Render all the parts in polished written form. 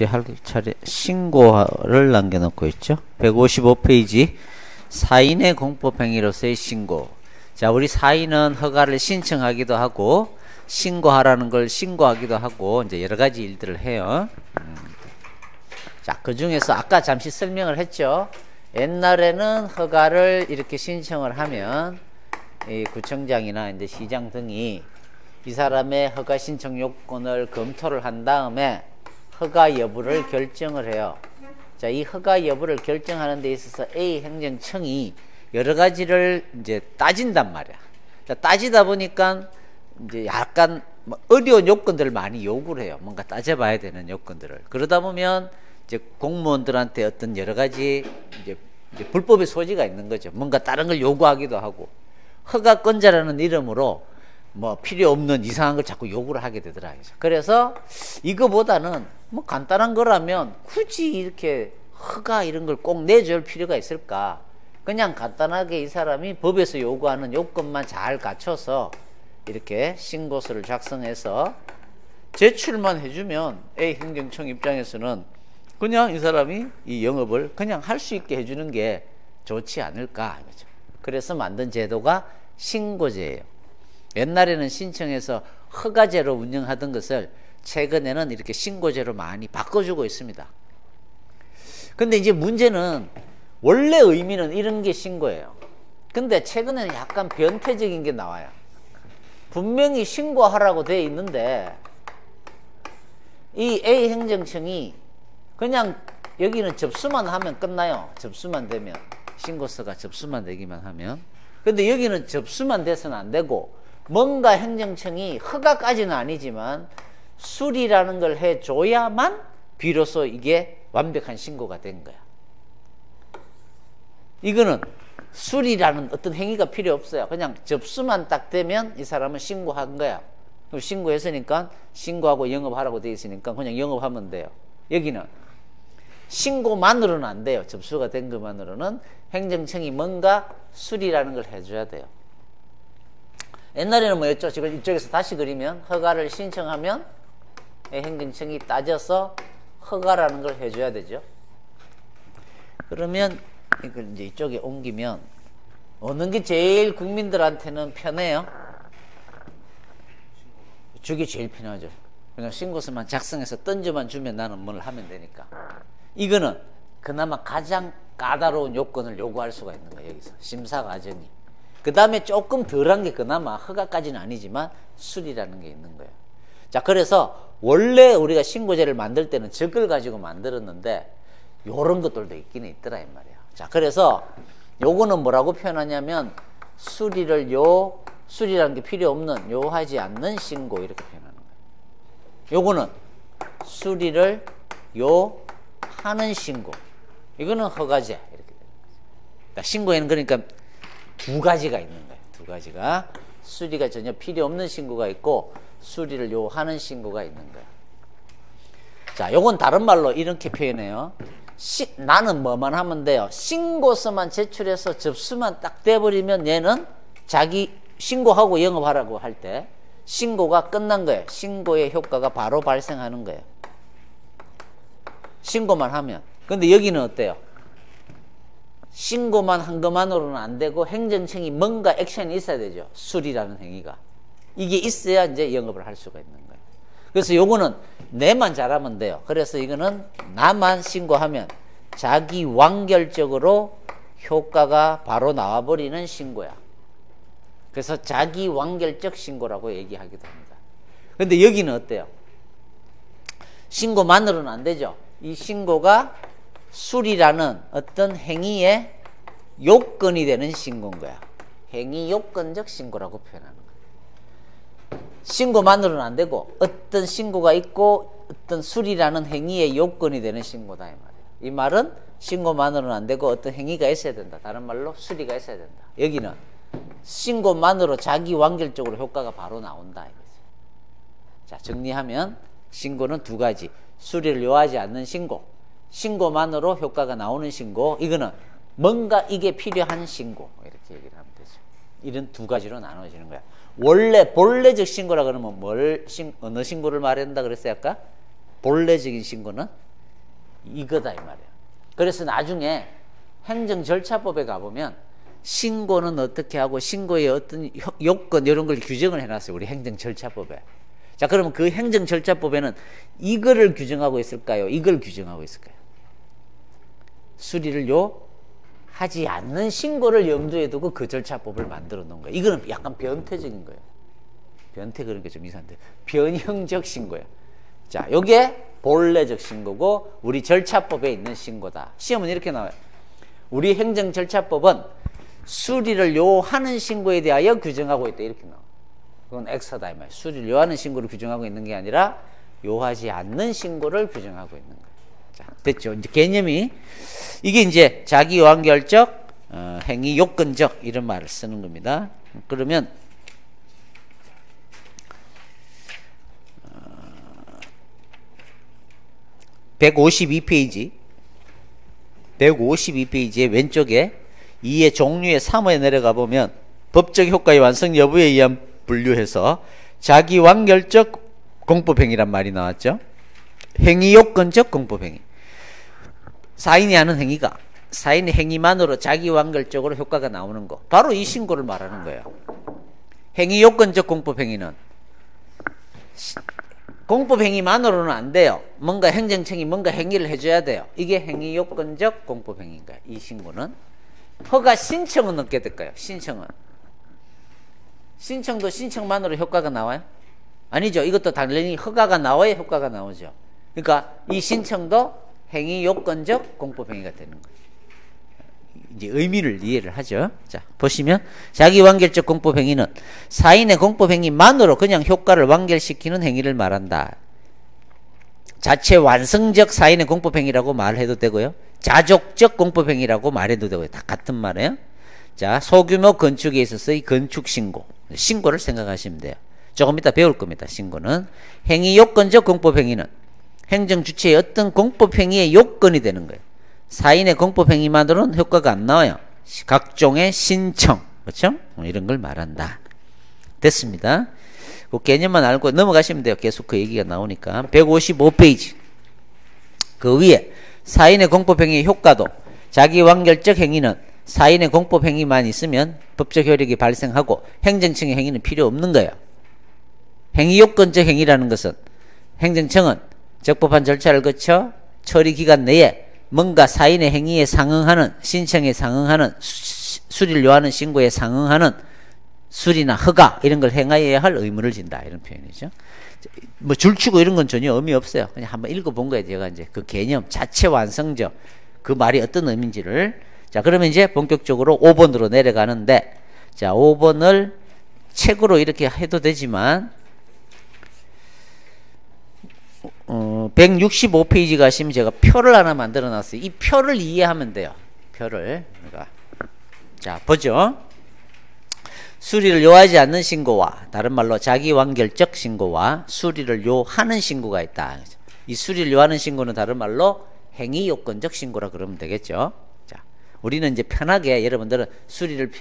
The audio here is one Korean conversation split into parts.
이제 할 차례 신고를 남겨놓고 있죠. 155페이지 사인의 공법행위로서의 신고. 자, 우리 사인은 허가를 신청하기도 하고 신고하라는 걸 신고하기도 하고 이제 여러 가지 일들을 해요. 자, 그 중에서 아까 잠시 설명을 했죠. 옛날에는 허가를 이렇게 신청을 하면 이 구청장이나 이제 시장 등이 이 사람의 허가 신청 요건을 검토를 한 다음에 허가 여부를 결정을 해요. 자, 이 허가 여부를 결정하는 데 있어서 A 행정청이 여러 가지를 이제 따진단 말이야. 자, 따지다 보니까 이제 약간 어려운 요건들을 많이 요구를 해요. 뭔가 따져봐야 되는 요건들을. 그러다 보면 이제 공무원들한테 어떤 여러 가지 이제 불법의 소지가 있는 거죠. 뭔가 다른 걸 요구하기도 하고. 허가권자라는 이름으로 뭐 필요 없는 이상한 걸 자꾸 요구를 하게 되더라고요. 그래서 이거보다는 뭐 간단한 거라면 굳이 이렇게 허가 이런 걸 꼭 내줄 필요가 있을까? 그냥 간단하게 이 사람이 법에서 요구하는 요건만 잘 갖춰서 이렇게 신고서를 작성해서 제출만 해주면 A 행정청 입장에서는 그냥 이 사람이 이 영업을 그냥 할 수 있게 해주는 게 좋지 않을까 이거죠. 그래서 만든 제도가 신고제예요. 옛날에는 신청해서 허가제로 운영하던 것을 최근에는 이렇게 신고제로 많이 바꿔주고 있습니다. 근데 이제 문제는 원래 의미는 이런 게 신고예요. 근데 최근에는 약간 변태적인 게 나와요. 분명히 신고하라고 되어 있는데 이 A 행정청이 그냥 여기는 접수만 하면 끝나요. 접수만 되면 신고서가 접수만 되기만 하면. 근데 여기는 접수만 돼서는 안 되고 뭔가 행정청이 허가까지는 아니지만 수리라는 걸 해줘야만 비로소 이게 완벽한 신고가 된 거야. 이거는 수리라는 어떤 행위가 필요 없어요. 그냥 접수만 딱 되면 이 사람은 신고한 거야. 그럼 신고했으니까 신고하고 영업하라고 돼 있으니까 그냥 영업하면 돼요. 여기는 신고만으로는 안 돼요. 접수가 된 것만으로는 행정청이 뭔가 수리라는 걸 해줘야 돼요. 옛날에는 뭐였죠? 지금 이쪽에서 다시 그리면 허가를 신청하면 행정청이 따져서 허가라는 걸 해줘야 되죠. 그러면 이걸 이제 이쪽에 옮기면 어느 게 제일 국민들한테는 편해요? 저게 제일 편하죠. 그냥 신고서만 작성해서 던져만 주면 나는 뭘 하면 되니까. 이거는 그나마 가장 까다로운 요건을 요구할 수가 있는 거예요. 여기서 심사 과정이. 그 다음에 조금 덜한 게 그나마 허가까지는 아니지만 수리라는 게 있는 거예요. 자, 그래서 원래 우리가 신고제를 만들 때는 적을 가지고 만들었는데 요런 것들도 있기는 있더라 이 말이야. 자, 그래서 요거는 뭐라고 표현하냐면 수리라는 게 필요 없는 요하지 않는 신고 이렇게 표현하는 거예요. 요거는 수리를 요하는 신고. 이거는 허가제 이렇게 되는 거죠. 신고에는 그러니까 두 가지가 있는 거예요. 두 가지가 수리가 전혀 필요 없는 신고가 있고 수리를 요하는 신고가 있는 거예요. 자, 요건 다른 말로 이렇게 표현해요. 나는 뭐만 하면 돼요. 신고서만 제출해서 접수만 딱 돼버리면 얘는 자기 신고하고 영업하라고 할 때 신고가 끝난 거예요. 신고의 효과가 바로 발생하는 거예요. 신고만 하면. 근데 여기는 어때요? 신고만 한 것만으로는 안 되고 행정청이 뭔가 액션이 있어야 되죠. 수리라는 행위가. 이게 있어야 이제 영업을 할 수가 있는 거예요. 그래서 요거는 내만 잘하면 돼요. 그래서 이거는 나만 신고하면 자기 완결적으로 효과가 바로 나와버리는 신고야. 그래서 자기 완결적 신고라고 얘기하기도 합니다. 근데 여기는 어때요? 신고만으로는 안 되죠. 이 신고가 수리라는 어떤 행위의 요건이 되는 신고인 거야. 행위 요건적 신고라고 표현하는 거야. 신고만으로는 안 되고 어떤 신고가 있고 어떤 수리라는 행위의 요건이 되는 신고다 이 말이야. 이 말은 신고만으로는 안 되고 어떤 행위가 있어야 된다. 다른 말로 수리가 있어야 된다. 여기는 신고만으로 자기 완결적으로 효과가 바로 나온다 이거지. 자, 정리하면 신고는 두 가지. 수리를 요하지 않는 신고, 신고만으로 효과가 나오는 신고, 이거는 뭔가 이게 필요한 신고 이렇게 얘기를 하면 되죠. 이런 두 가지로 나눠지는 거야. 원래 본래적 신고라 그러면 어느 신고를 말한다 그랬어요 아까? 본래적인 신고는 이거다 이 말이에요. 그래서 나중에 행정절차법에 가보면 신고는 어떻게 하고 신고의 어떤 요건 이런 걸 규정을 해놨어요. 우리 행정절차법에. 자, 그러면 그 행정절차법에는 이거를 규정하고 있을까요? 이걸 규정하고 있을까요? 수리를 하지 않는 신고를 염두에 두고 그 절차법을 만들어 놓은 거예요. 이거는 약간 변태적인 거예요. 변태 그런 게 좀 이상한데 변형적 신고예요. 자, 요게 본래적 신고고 우리 절차법에 있는 신고다. 시험은 이렇게 나와요. 우리 행정절차법은 수리를 요하는 신고에 대하여 규정하고 있다. 이렇게 나와요. 그건 X다 이 말이에요. 수리를 요하는 신고를 규정하고 있는 게 아니라 요하지 않는 신고를 규정하고 있는 거예요. 자, 됐죠. 이제 개념이 이게 이제 자기완결적, 행위 요건적 이런 말을 쓰는 겁니다. 그러면 152페이지에 왼쪽에 2의 종류의 3호에 내려가 보면 법적 효과의 완성 여부에 의한 분류해서 자기완결적 공법행위란 말이 나왔죠. 행위요건적 공법행위. 사인이 하는 행위가 사인의 행위만으로 자기완결적으로 효과가 나오는 거. 바로 이 신고를 말하는 거예요. 행위요건적 공법행위는 공법행위만으로는 안 돼요. 뭔가 행정청이 뭔가 행위를 해줘야 돼요. 이게 행위요건적 공법행위인 거예요. 이 신고는. 허가 신청은 어떻게 될까요? 신청도 신청만으로 효과가 나와요? 아니죠. 이것도 당연히 허가가 나와야 효과가 나오죠. 그러니까 이 신청도 행위요건적 공법행위가 되는 거예요. 이제 의미를 이해를 하죠. 자, 보시면 자기완결적 공법행위는 사인의 공법행위만으로 그냥 효과를 완결시키는 행위를 말한다. 자체 완성적 사인의 공법행위라고 말해도 되고요. 자족적 공법행위라고 말해도 되고요. 다 같은 말이에요. 자, 소규모 건축에 있어서의 건축신고. 신고를 생각하시면 돼요. 조금 이따 배울 겁니다. 신고는. 행위요건적 공법행위는 행정주체의 어떤 공법행위의 요건이 되는 거예요. 사인의 공법행위만으로는 효과가 안 나와요. 각종의 신청, 그렇죠? 이런 걸 말한다. 됐습니다. 그 개념만 알고 넘어가시면 돼요. 계속 그 얘기가 나오니까. 155페이지. 그 위에 사인의 공법행위의 효과도 자기완결적 행위는 사인의 공법행위만 있으면 법적 효력이 발생하고 행정청의 행위는 필요 없는 거예요. 행위요건적 행위라는 것은 행정청은 적법한 절차를 거쳐 처리 기간 내에 뭔가 사인의 행위에 상응하는 신청에 상응하는 수리를 요하는 신고에 상응하는 수리나 허가 이런 걸 행하여야 할 의무를 진다 이런 표현이죠. 뭐 줄치고 이런 건 전혀 의미 없어요. 그냥 한번 읽어본 거예요. 제가 이제 그 개념 자체 완성적 그 말이 어떤 의미인지를. 자, 그러면 이제 본격적으로 5번으로 내려가는데, 자, 5번을 책으로 이렇게 해도 되지만 165페이지 가시면 제가 표를 하나 만들어 놨어요. 이 표를 이해하면 돼요. 표를. 그러니까 자, 보죠. 수리를 요하지 않는 신고와 다른 말로 자기완결적 신고와 수리를 요하는 신고가 있다. 이 수리를 요하는 신고는 다른 말로 행위요건적 신고라 그러면 되겠죠. 자, 우리는 이제 편하게 여러분들은 수리를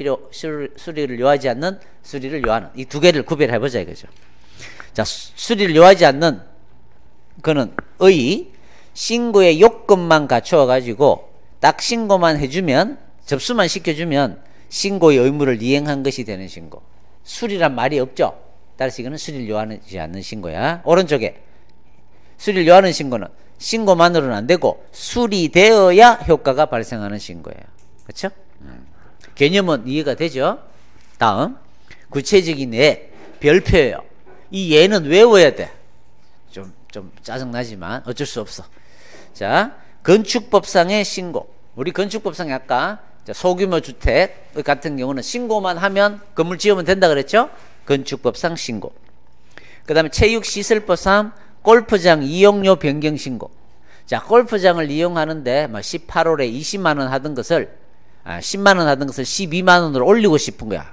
요하지 않는, 수리를 요하는 이 두 개를 구별해 보자 이거죠. 자, 수리를 요하지 않는 그는 신고의 요건만 갖추어 가지고 딱 신고만 해주면, 접수만 시켜주면 신고의 의무를 이행한 것이 되는 신고. 수리란 말이 없죠. 따라서 이거는 수리를 요하지 않는 신고야. 오른쪽에 수리를 요하는 신고는 신고만으로는 안 되고 수리되어야 효과가 발생하는 신고예요. 그렇죠? 개념은 이해가 되죠? 다음 구체적인 예, 별표예요. 이 예는 외워야 돼. 좀 짜증나지만 어쩔 수 없어. 자, 건축법상의 신고. 우리 건축법상에 아까 소규모 주택 같은 경우는 신고만 하면 건물 지으면 된다 그랬죠? 건축법상 신고. 그 다음에 체육시설법상 골프장 이용료 변경 신고. 자, 골프장을 이용하는데 18홀에 20만원 하던 것을 10만원 하던 것을 12만원으로 올리고 싶은 거야.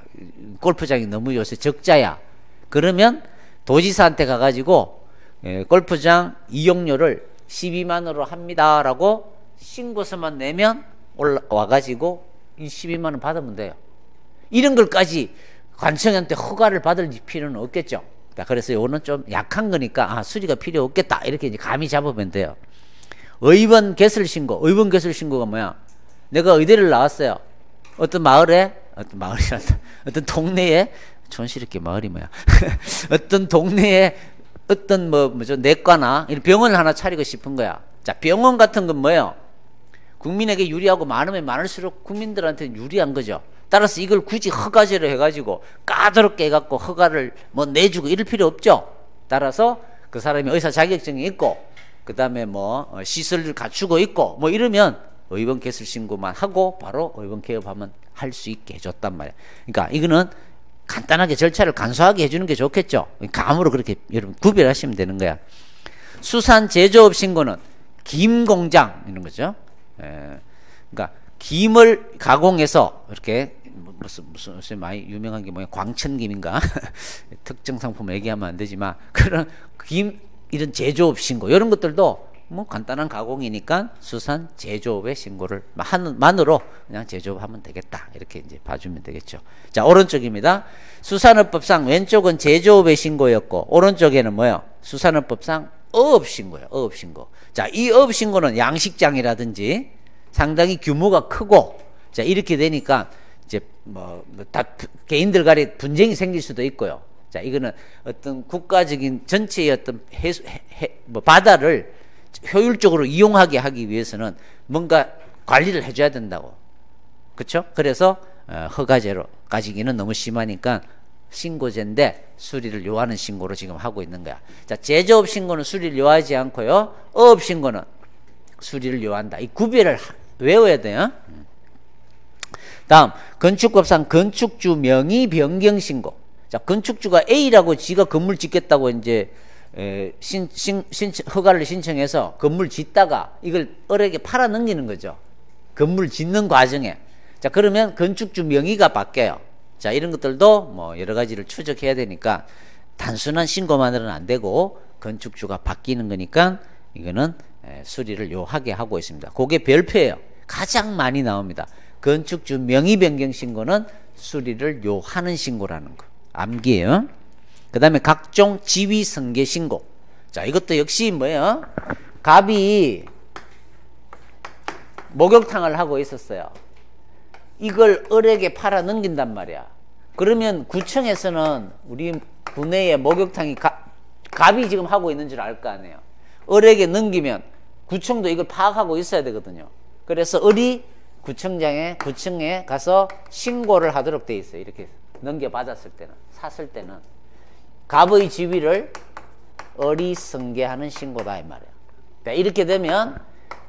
골프장이 너무 요새 적자야. 그러면 도지사한테 가가지고 골프장 이용료를 12만원으로 합니다라고 신고서만 내면 와가지고 이 12만원 받으면 돼요. 이런 걸까지 관청한테 허가를 받을 필요는 없겠죠. 그래서 요거는 좀 약한 거니까 수리가 필요 없겠다 이렇게 이제 감이 잡으면 돼요. 의원 개설 신고. 의원 개설 신고가 뭐야? 내가 의대를 나왔어요. 어떤 마을에, 어떤 마을이란다. 어떤 동네에, 촌스럽게 마을이 뭐야? 어떤 동네에 어떤 내과나 이런 병원을 하나 차리고 싶은 거야. 자, 병원 같은 건 뭐예요? 국민에게 유리하고 많으면 많을수록 국민들한테는 유리한 거죠. 따라서 이걸 굳이 허가제로 해가지고 까다롭게 해갖고 허가를 뭐 내주고 이럴 필요 없죠. 따라서 그 사람이 의사 자격증이 있고 그 다음에 시설을 갖추고 있고 이러면 의원 개설 신고만 하고 바로 의원 개업하면 할 수 있게 해줬단 말이야. 그러니까 이거는 간단하게 절차를 간소하게 해주는 게 좋겠죠. 감으로 그렇게 여러분 구별하시면 되는 거야. 수산 제조업 신고는 김 공장 이런 거죠. 그러니까 김을 가공해서 이렇게 무슨 많이 유명한 게 뭐야? 광천김인가? 특정 상품 얘기하면 안 되지만 그런 김 이런 제조업 신고 이런 것들도 간단한 가공이니까 수산 제조업의 신고를 만으로 그냥 제조업하면 되겠다 이렇게 이제 봐주면 되겠죠. 자, 오른쪽입니다. 수산업법상 왼쪽은 제조업의 신고였고 오른쪽에는 뭐요? 수산업법상 어업 신고예요. 어업 신고. 자, 이 어업 신고는 양식장이라든지 상당히 규모가 크고 자 이렇게 되니까 이제 다 개인들 간에 분쟁이 생길 수도 있고요. 자, 이거는 어떤 국가적인 전체의 어떤 바다를 효율적으로 이용하게 하기 위해서는 뭔가 관리를 해줘야 된다고. 그렇죠? 그래서 허가제로 가지기는 너무 심하니까 신고제인데 수리를 요하는 신고로 지금 하고 있는 거야. 자, 제조업 신고는 수리를 요하지 않고요. 어업 신고는 수리를 요한다. 이 구별을 외워야 돼요. 다음 건축법상 건축주 명의 변경 신고. 자, 건축주가 A라고 지가 건물 짓겠다고 이제 허가를 신청해서 건물 짓다가 이걸 을에게 팔아 넘기는 거죠. 건물 짓는 과정에. 자, 그러면 건축주 명의가 바뀌어요. 자, 이런 것들도 여러 가지를 추적해야 되니까 단순한 신고만으로는 안 되고 건축주가 바뀌는 거니까 이거는 수리를 요하게 하고 있습니다. 그게 별표예요. 가장 많이 나옵니다. 건축주 명의 변경 신고는 수리를 요하는 신고라는 거. 암기예요. 그 다음에 각종 지위 승계 신고. 자, 이것도 역시 뭐예요? 갑이 목욕탕을 하고 있었어요. 이걸 을에게 팔아 넘긴단 말이야. 그러면 구청에서는 우리 구내에 목욕탕이 갑이 지금 하고 있는 줄 알 거 아니에요. 을에게 넘기면 구청도 이걸 파악하고 있어야 되거든요. 그래서 을이 구청에 가서 신고를 하도록 돼 있어요. 이렇게 넘겨받았을 때는, 샀을 때는 갑의 지위를 을이 승계하는 신고다 이 말이에요. 그러니까 이렇게 되면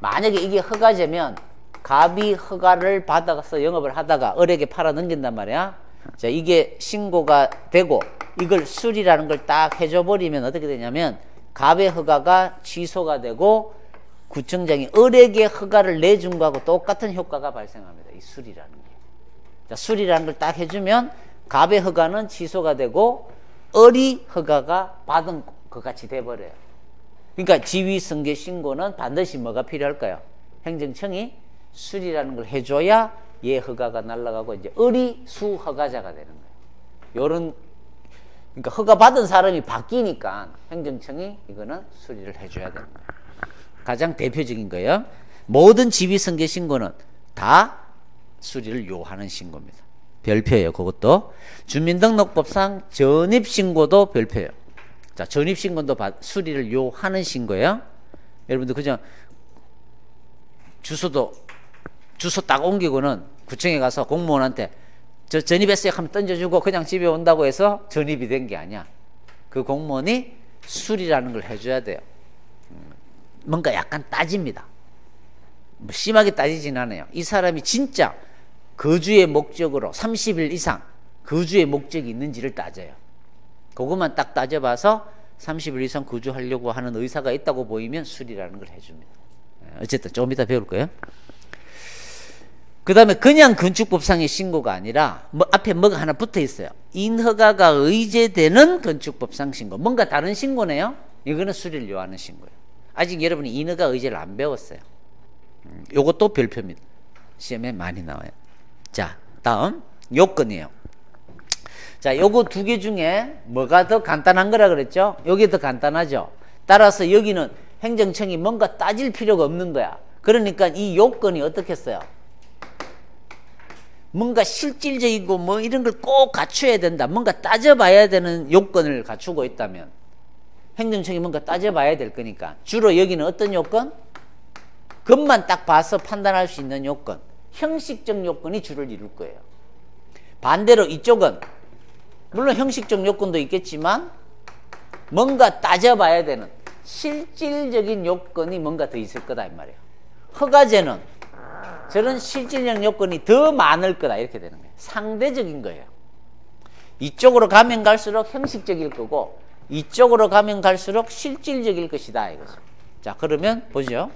만약에 이게 허가제면 갑이 허가를 받아서 영업을 하다가 을에게 팔아 넘긴단 말이야. 자, 이게 신고가 되고 이걸 수리라는 걸 딱 해줘 버리면 어떻게 되냐면 갑의 허가가 취소가 되고 구청장이 을에게 허가를 내준 거하고 똑같은 효과가 발생합니다. 이 수리라는 게. 자, 수리라는 걸 딱 해주면 갑의 허가는 취소가 되고 을이 허가가 받은 것 같이 돼버려요. 그러니까 지위승계 신고는 반드시 뭐가 필요할까요? 행정청이 수리라는 걸 해줘야 얘 허가가 날아가고 이제 을이 수허가자가 되는 거예요. 요런 그러니까 허가 받은 사람이 바뀌니까 행정청이 이거는 수리를 해줘야 되는 거예요. 가장 대표적인 거예요. 모든 지위승계 신고는 다 수리를 요하는 신고입니다. 별표예요. 그것도 주민등록법상 전입신고도 별표예요. 자, 전입신고도 수리를 요하는 신고예요. 여러분들 그냥 주소 딱 옮기고는 구청에 가서 공무원한테 저 전입했어요 하면 던져주고 그냥 집에 온다고 해서 전입이 된 게 아니야. 그 공무원이 수리라는 걸 해줘야 돼요. 뭔가 약간 따집니다. 심하게 따지진 않아요. 이 사람이 진짜 거주의 목적으로 30일 이상 거주의 목적이 있는지를 따져요. 그것만 딱 따져봐서 30일 이상 거주하려고 하는 의사가 있다고 보이면 수리라는 걸 해줍니다. 어쨌든 조금 이따 배울 거예요. 그 다음에 그냥 건축법상의 신고가 아니라 앞에 뭐가 하나 붙어 있어요. 인허가가 의제되는 건축법상 신고. 뭔가 다른 신고네요. 이거는 수리를 요하는 신고예요. 아직 여러분이 인허가 의제를 안 배웠어요. 요것도 별표입니다. 시험에 많이 나와요. 자, 다음 요건이에요. 자, 요거 두 개 중에 뭐가 더 간단한 거라 그랬죠? 요게 더 간단하죠. 따라서 여기는 행정청이 뭔가 따질 필요가 없는 거야. 그러니까 이 요건이 어떻겠어요? 뭔가 실질적이고 뭐 이런 걸 꼭 갖춰야 된다. 뭔가 따져봐야 되는 요건을 갖추고 있다면 행정청이 뭔가 따져봐야 될 거니까 주로 여기는 어떤 요건? 것만 딱 봐서 판단할 수 있는 요건, 형식적 요건이 주를 이룰 거예요. 반대로 이쪽은 물론 형식적 요건도 있겠지만 뭔가 따져봐야 되는 실질적인 요건이 뭔가 더 있을 거다 이 말이에요. 허가제는 저런 실질적 요건이 더 많을 거다 이렇게 되는 거예요. 상대적인 거예요. 이쪽으로 가면 갈수록 형식적일 거고 이쪽으로 가면 갈수록 실질적일 것이다 이거죠. 자, 그러면 보죠.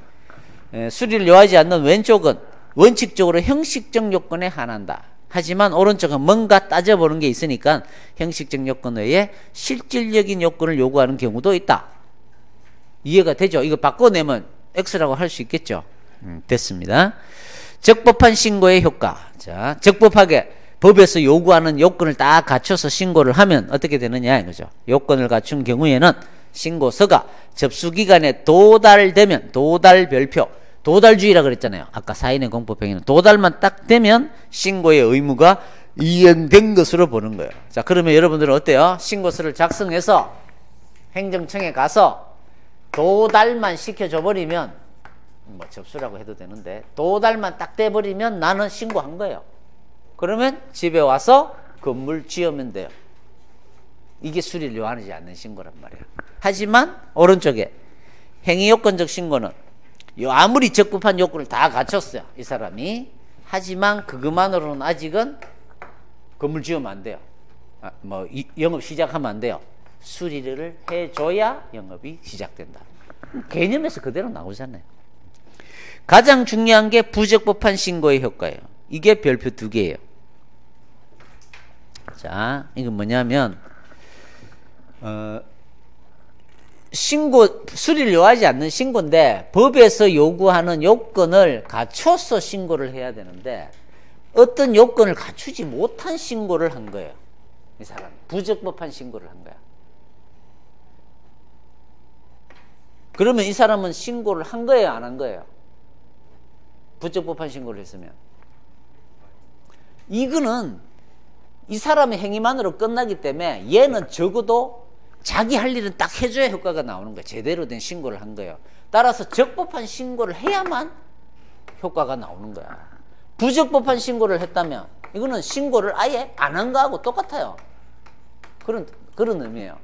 수리를 요하지 않는 왼쪽은 원칙적으로 형식적 요건에 한한다. 하지만 오른쪽은 뭔가 따져보는 게 있으니까 형식적 요건 외에 실질적인 요건을 요구하는 경우도 있다. 이해가 되죠? 이거 바꿔내면 X라고 할 수 있겠죠? 됐습니다. 적법한 신고의 효과. 자, 적법하게 법에서 요구하는 요건을 다 갖춰서 신고를 하면 어떻게 되느냐 이거죠. 요건을 갖춘 경우에는 신고서가 접수기간에 도달되면 도달별표, 도달주의라 그랬잖아요. 아까 사인의 공법행위는 도달만 딱 되면 신고의 의무가 이행된 것으로 보는 거예요. 자, 그러면 여러분들은 어때요? 신고서를 작성해서 행정청에 가서 도달만 시켜줘 버리면 뭐 접수라고 해도 되는데 도달만 딱 돼버리면 나는 신고한 거예요. 그러면 집에 와서 건물 지으면 돼요. 이게 수리를 요하지 않는 신고란 말이에요. 하지만 오른쪽에 행위요건적 신고는 아무리 적법한 요건을 다 갖췄어요. 이 사람이. 하지만 그것만으로는 아직은 건물 지으면 안 돼요. 영업 시작하면 안 돼요. 수리를 해줘야 영업이 시작된다. 개념에서 그대로 나오잖아요. 가장 중요한 게 부적법한 신고의 효과예요. 이게 별표 2개예요. 자, 이건 뭐냐면 신고, 수리를 요하지 않는 신고인데 법에서 요구하는 요건을 갖춰서 신고를 해야 되는데 어떤 요건을 갖추지 못한 신고를 한 거예요. 이 사람 부적법한 신고를 한 거야. 그러면 이 사람은 신고를 한 거예요, 안 한 거예요? 부적법한 신고를 했으면 이거는 이 사람의 행위만으로 끝나기 때문에 얘는 적어도 자기 할 일은 딱 해줘야 효과가 나오는 거예요. 제대로 된 신고를 한 거예요. 따라서 적법한 신고를 해야만 효과가 나오는 거야. 부적법한 신고를 했다면 이거는 신고를 아예 안 한 거하고 똑같아요. 그런 의미예요.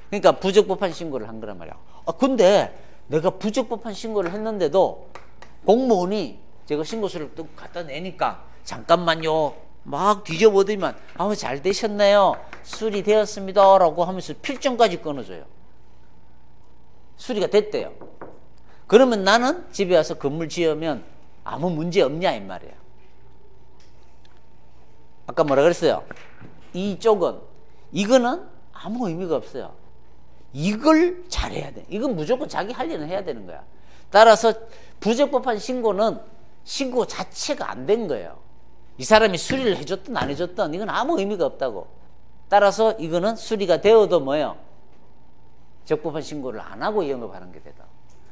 그러니까 부적법한 신고를 한 거란 말이야. 근데 내가 부적법한 신고를 했는데도 공무원이 제가 신고서를 또 갖다 내니까 잠깐만요. 막 뒤져보더니만 잘 되셨네요. 수리되었습니다. 라고 하면서 필정까지 끊어줘요. 수리가 됐대요. 그러면 나는 집에 와서 건물 지으면 아무 문제 없냐 이 말이에요. 아까 뭐라 그랬어요? 이거는 아무 의미가 없어요. 이걸 잘해야 돼. 이건 무조건 자기 할 일은 해야 되는 거야. 따라서 부적법한 신고는 신고 자체가 안 된 거예요. 이 사람이 수리를 해줬든 안 해줬든 이건 아무 의미가 없다고. 따라서 이거는 수리가 되어도 뭐예요? 적법한 신고를 안 하고 영업하는 게 되다.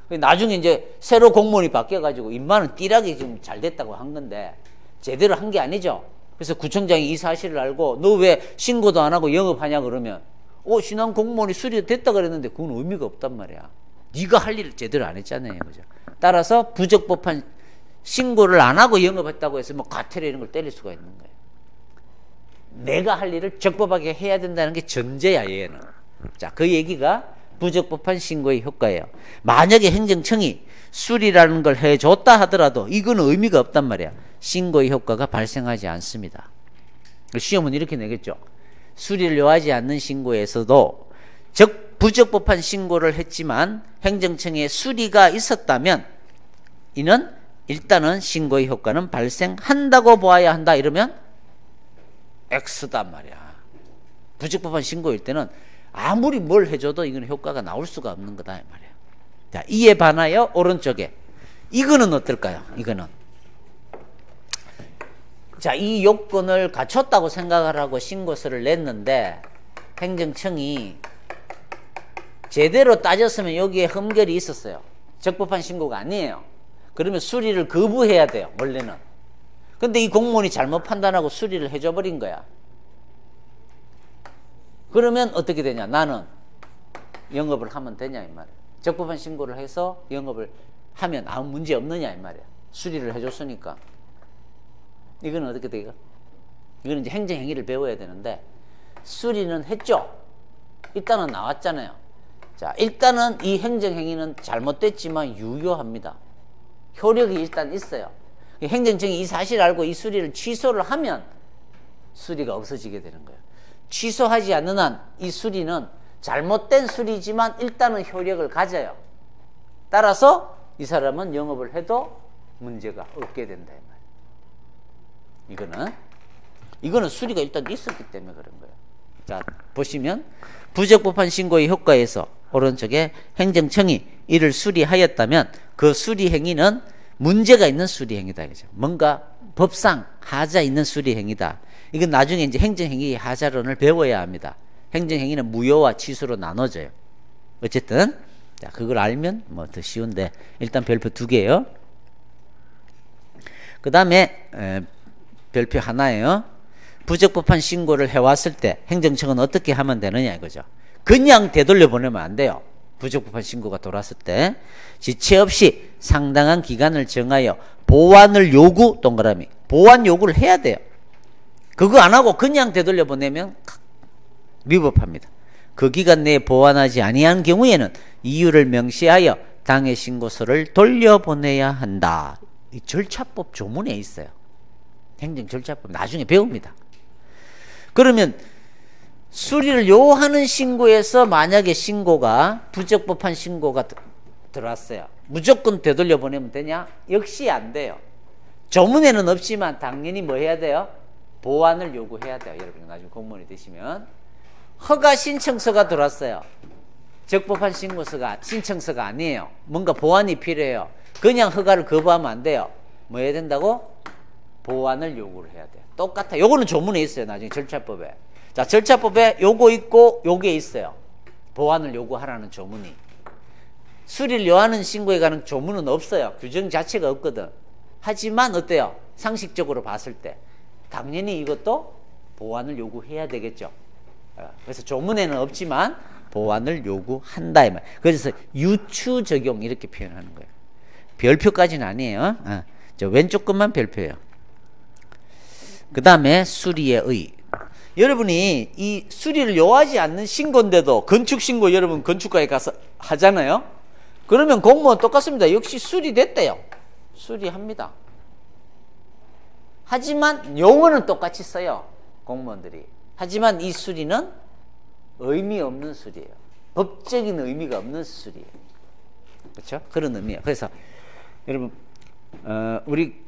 나중에 이제 새로 공무원이 바뀌어가지고 인마는 띠라게 지금 잘 됐다고 한 건데 제대로 한 게 아니죠. 그래서 구청장이 이 사실을 알고 너 왜 신고도 안 하고 영업하냐 그러면 신한 공무원이 수리가 됐다 그랬는데 그건 의미가 없단 말이야. 네가 할 일을 제대로 안 했잖아요. 그죠? 따라서 부적법한 신고를 안 하고 영업했다고 해서 과태료 이런 걸 때릴 수가 있는 거예요. 내가 할 일을 적법하게 해야 된다는 게 전제야, 얘는. 자, 그 얘기가 부적법한 신고의 효과예요. 만약에 행정청이 수리라는 걸 해줬다 하더라도 이거는 의미가 없단 말이야. 신고의 효과가 발생하지 않습니다. 시험은 이렇게 내겠죠. 수리를 요하지 않는 신고에서도 부적법한 신고를 했지만 행정청에 수리가 있었다면 이는 일단은 신고의 효과는 발생한다고 보아야 한다. 이러면 X단 말이야. 부적법한 신고일 때는 아무리 뭘 해줘도 이건 효과가 나올 수가 없는 거다 이 말이야. 자, 이에 반하여 오른쪽에 이거는 어떨까요? 이거는 자, 이 요건을 갖췄다고 생각을 하고 신고서를 냈는데 행정청이 제대로 따졌으면 여기에 흠결이 있었어요. 적법한 신고가 아니에요. 그러면 수리를 거부해야 돼요, 원래는. 근데 이 공무원이 잘못 판단하고 수리를 해줘 버린 거야. 그러면 어떻게 되냐? 나는 영업을 하면 되냐 이 말이야. 적법한 신고를 해서 영업을 하면 아무 문제 없느냐 이 말이야. 수리를 해줬으니까. 이거는 어떻게 돼요? 이거는 이제 행정행위를 배워야 되는데, 수리는 했죠. 일단은 나왔잖아요. 자, 일단은 이 행정행위는 잘못됐지만 유효합니다. 효력이 일단 있어요. 행정청이 이 사실을 알고 이 수리를 취소를 하면 수리가 없어지게 되는 거예요. 취소하지 않는 한 이 수리는 잘못된 수리지만 일단은 효력을 가져요. 따라서 이 사람은 영업을 해도 문제가 없게 된다 이 말이에요. 이거는 수리가 일단 있었기 때문에 그런 거예요. 자, 보시면 부적법한 신고의 효과에서 오른쪽에 행정청이 이를 수리하였다면 그 수리 행위는 문제가 있는 수리 행위다. 그죠? 뭔가 법상 하자 있는 수리 행위다. 이건 나중에 이제 행정행위 하자론을 배워야 합니다. 행정행위는 무효와 취소로 나눠져요. 어쨌든 자, 그걸 알면 뭐 더 쉬운데 일단 별표 2개예요. 그 다음에 별표 하나예요. 부적법한 신고를 해왔을 때 행정청은 어떻게 하면 되느냐 이거죠. 그냥 되돌려 보내면 안 돼요. 부적법한 신고가 돌았을 때 지체 없이 상당한 기간을 정하여 보완을 요구, 동그라미 보완 요구를 해야 돼요. 그거 안 하고 그냥 되돌려 보내면 위법합니다. 그 기간 내에 보완하지 아니한 경우에는 이유를 명시하여 당해 신고서를 돌려보내야 한다. 이 절차법 조문에 있어요. 행정 절차법 나중에 배웁니다. 그러면 수리를 요하는 신고에서 만약에 신고가 부적법한 신고가 들어왔어요. 무조건 되돌려 보내면 되냐? 역시 안 돼요. 조문에는 없지만 당연히 뭐 해야 돼요? 보완을 요구해야 돼요. 여러분 나중에 공무원이 되시면 허가 신청서가 들어왔어요. 적법한 신청서가 아니에요. 뭔가 보완이 필요해요. 그냥 허가를 거부하면 안 돼요. 뭐 해야 된다고? 보완을 요구를 해야 돼요. 똑같아. 요거는 조문에 있어요. 나중에 절차법에. 자, 절차법에 요거 있고 요게 있어요. 보완을 요구하라는 조문이. 수리를 요하는 신고에 관한 조문은 없어요. 규정 자체가 없거든. 하지만 어때요? 상식적으로 봤을 때 당연히 이것도 보완을 요구해야 되겠죠. 그래서 조문에는 없지만 보완을 요구한다 이 말. 그래서 유추 적용 이렇게 표현하는 거예요. 별표까지는 아니에요. 저 왼쪽 것만 별표예요. 그 다음에 수리의 의. 여러분이 이 수리를 요하지 않는 신고인데도 건축신고 여러분 건축가에 가서 하잖아요. 그러면 공무원 똑같습니다. 역시 수리됐대요. 수리합니다. 하지만 용어는 똑같이 써요. 공무원들이. 하지만 이 수리는 의미 없는 수리예요. 법적인 의미가 없는 수리예요. 그렇죠? 그런 의미예요. 그래서 여러분 우리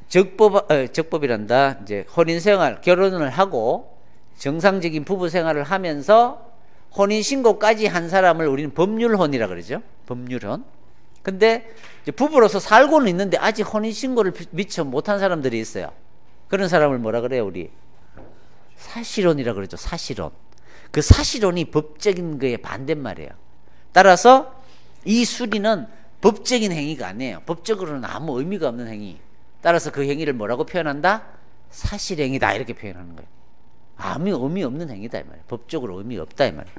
적법이란다. 이제 혼인생활, 결혼을 하고 정상적인 부부생활을 하면서 혼인신고까지 한 사람을 우리는 법률혼이라 그러죠. 법률혼. 근데 이제 부부로서 살고는 있는데 아직 혼인신고를 미처 못한 사람들이 있어요. 그런 사람을 뭐라 그래요, 우리? 사실혼이라 그러죠. 사실혼. 그 사실혼이 법적인 거에 반대말이에요. 따라서 이 수리는 법적인 행위가 아니에요. 법적으로는 아무 의미가 없는 행위. 따라서 그 행위를 뭐라고 표현한다? 사실행위다 이렇게 표현하는 거예요. 아무 의미 없는 행위다 이 말이에요. 법적으로 의미가 없다 이 말이에요.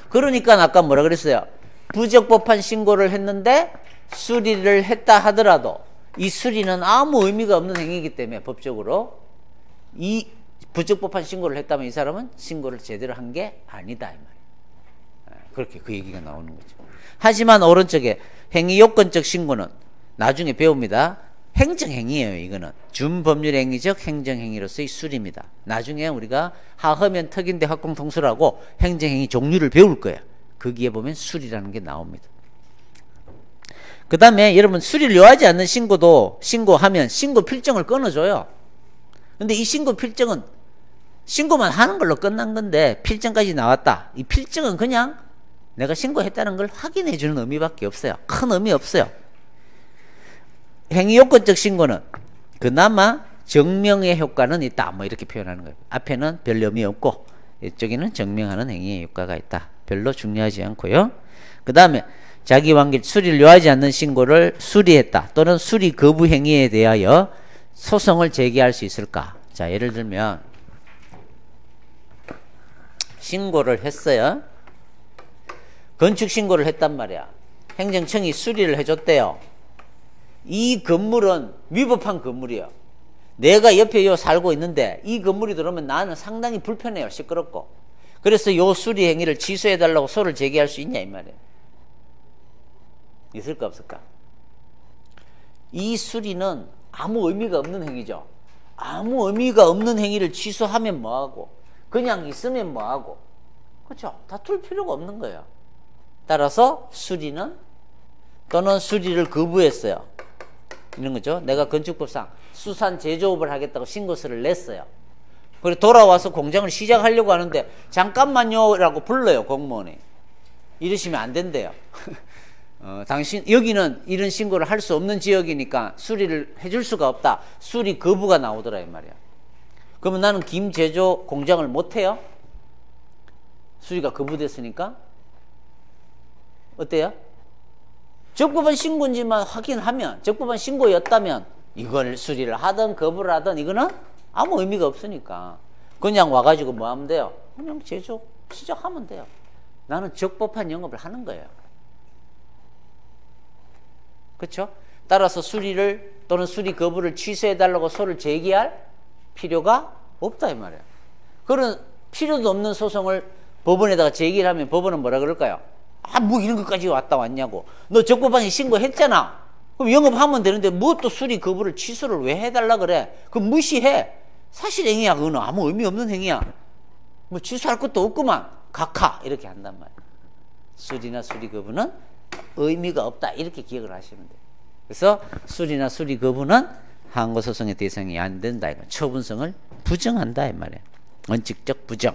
그러니까 아까 뭐라 그랬어요? 부적법한 신고를 했는데 수리를 했다 하더라도 이 수리는 아무 의미가 없는 행위이기 때문에 법적으로 이 부적법한 신고를 했다면 이 사람은 신고를 제대로 한 게 아니다 이 말이에요. 그렇게 그 얘기가 나오는 거죠. 하지만 오른쪽에 행위 요건적 신고는 나중에 배웁니다. 행정행위예요. 이거는 준법률행위적 행정행위로서의 수리입니다. 나중에 우리가 하허면 특인대 학공통수라고 행정행위 종류를 배울 거예요. 거기에 보면 수리라는 게 나옵니다. 그 다음에 여러분 수리를 요하지 않는 신고도 신고하면 신고 필정을 끊어줘요. 근데 이 신고 필정은 신고만 하는 걸로 끝난 건데 필정까지 나왔다. 이 필정은 그냥 내가 신고했다는 걸 확인해 주는 의미밖에 없어요. 큰 의미 없어요. 행위요건적 신고는 그나마 증명의 효과는 있다. 뭐 이렇게 표현하는 거예요. 앞에는 별 의미 없고 이쪽에는 증명하는 행위의 효과가 있다. 별로 중요하지 않고요. 그 다음에 자기관계 수리를 요하지 않는 신고를 수리했다 또는 수리 거부 행위에 대하여 소송을 제기할 수 있을까? 자, 예를 들면 신고를 했어요. 건축 신고를 했단 말이야. 행정청이 수리를 해줬대요. 이 건물은 위법한 건물이에요. 내가 옆에 요 살고 있는데 이 건물이 들어오면 나는 상당히 불편해요. 시끄럽고. 그래서 요 수리 행위를 취소해달라고 소를 제기할 수 있냐 이 말이에요. 있을까 없을까? 이 수리는 아무 의미가 없는 행위죠. 아무 의미가 없는 행위를 취소하면 뭐하고 그냥 있으면 뭐하고, 그렇죠? 다툴 필요가 없는 거예요. 따라서 수리는 또는 수리를 거부했어요. 이런 거죠. 내가 건축법상 수산 제조업을 하겠다고 신고서를 냈어요. 그리고 돌아와서 공장을 시작하려고 하는데 잠깐만요 라고 불러요, 공무원이. 이러시면 안 된대요. 당신 여기는 이런 신고를 할 수 없는 지역이니까 수리를 해줄 수가 없다. 수리 거부가 나오더라 이 말이야. 그러면 나는 김 제조 공장을 못 해요? 수리가 거부됐으니까. 어때요? 적법한 신고인지만 확인하면, 적법한 신고였다면 이걸 수리를 하든 거부를 하든 이거는 아무 의미가 없으니까 그냥 와가지고 뭐 하면 돼요? 그냥 제조 시작하면 돼요. 나는 적법한 영업을 하는 거예요. 그렇죠? 따라서 수리를 또는 수리 거부를 취소해달라고 소를 제기할 필요가 없다 이 말이에요. 그런 필요도 없는 소송을 법원에다가 제기를 하면 법원은 뭐라 그럴까요? 아, 뭐 이런 것까지 왔냐고. 너 적법하게 신고했잖아. 그럼 영업하면 되는데 뭐 또 수리 거부를 취소를 왜 해달라 그래? 그럼 무시해. 사실 행위야. 그거는 아무 의미 없는 행위야. 뭐 취소할 것도 없구만. 각하 이렇게 한단 말이야. 수리나 수리 거부는 의미가 없다 이렇게 기억을 하시면 돼요. 그래서 수리나 수리 거부는 항고소송의 대상이 안 된다. 이거 처분성을 부정한다 이 말이에요. 원칙적 부정.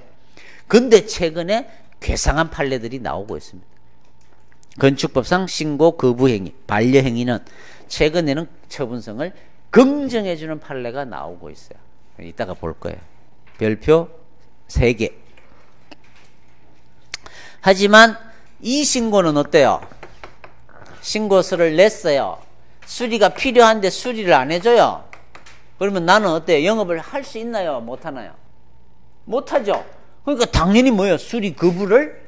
근데 최근에 괴상한 판례들이 나오고 있습니다. 건축법상 신고 거부 행위, 반려 행위는 최근에는 처분성을 긍정해주는 판례가 나오고 있어요. 이따가 볼 거예요. 별표 3개. 하지만 이 신고는 어때요? 신고서를 냈어요. 수리가 필요한데 수리를 안 해줘요. 그러면 나는 어때요? 영업을 할 수 있나요? 못하나요? 못하죠. 그러니까 당연히 뭐예요? 수리 거부를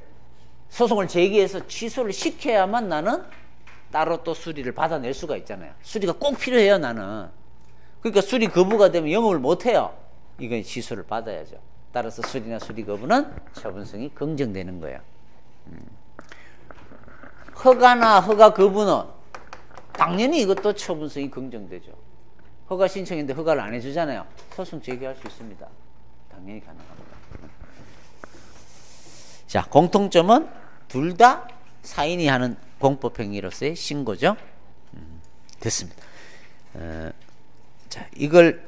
소송을 제기해서 취소를 시켜야만 나는 따로 또 수리를 받아낼 수가 있잖아요. 수리가 꼭 필요해요, 나는. 그러니까 수리 거부가 되면 영업을 못해요. 이건 취소를 받아야죠. 따라서 수리나 수리 거부는 처분성이 긍정되는 거예요. 허가나 허가 거부는 당연히 이것도 처분성이 긍정되죠. 허가 신청인데 허가를 안 해주잖아요. 소송 제기할 수 있습니다. 당연히 가능합니다. 자, 공통점은 둘 다 사인이 하는 공법행위로서의 신고죠. 됐습니다. 자, 이걸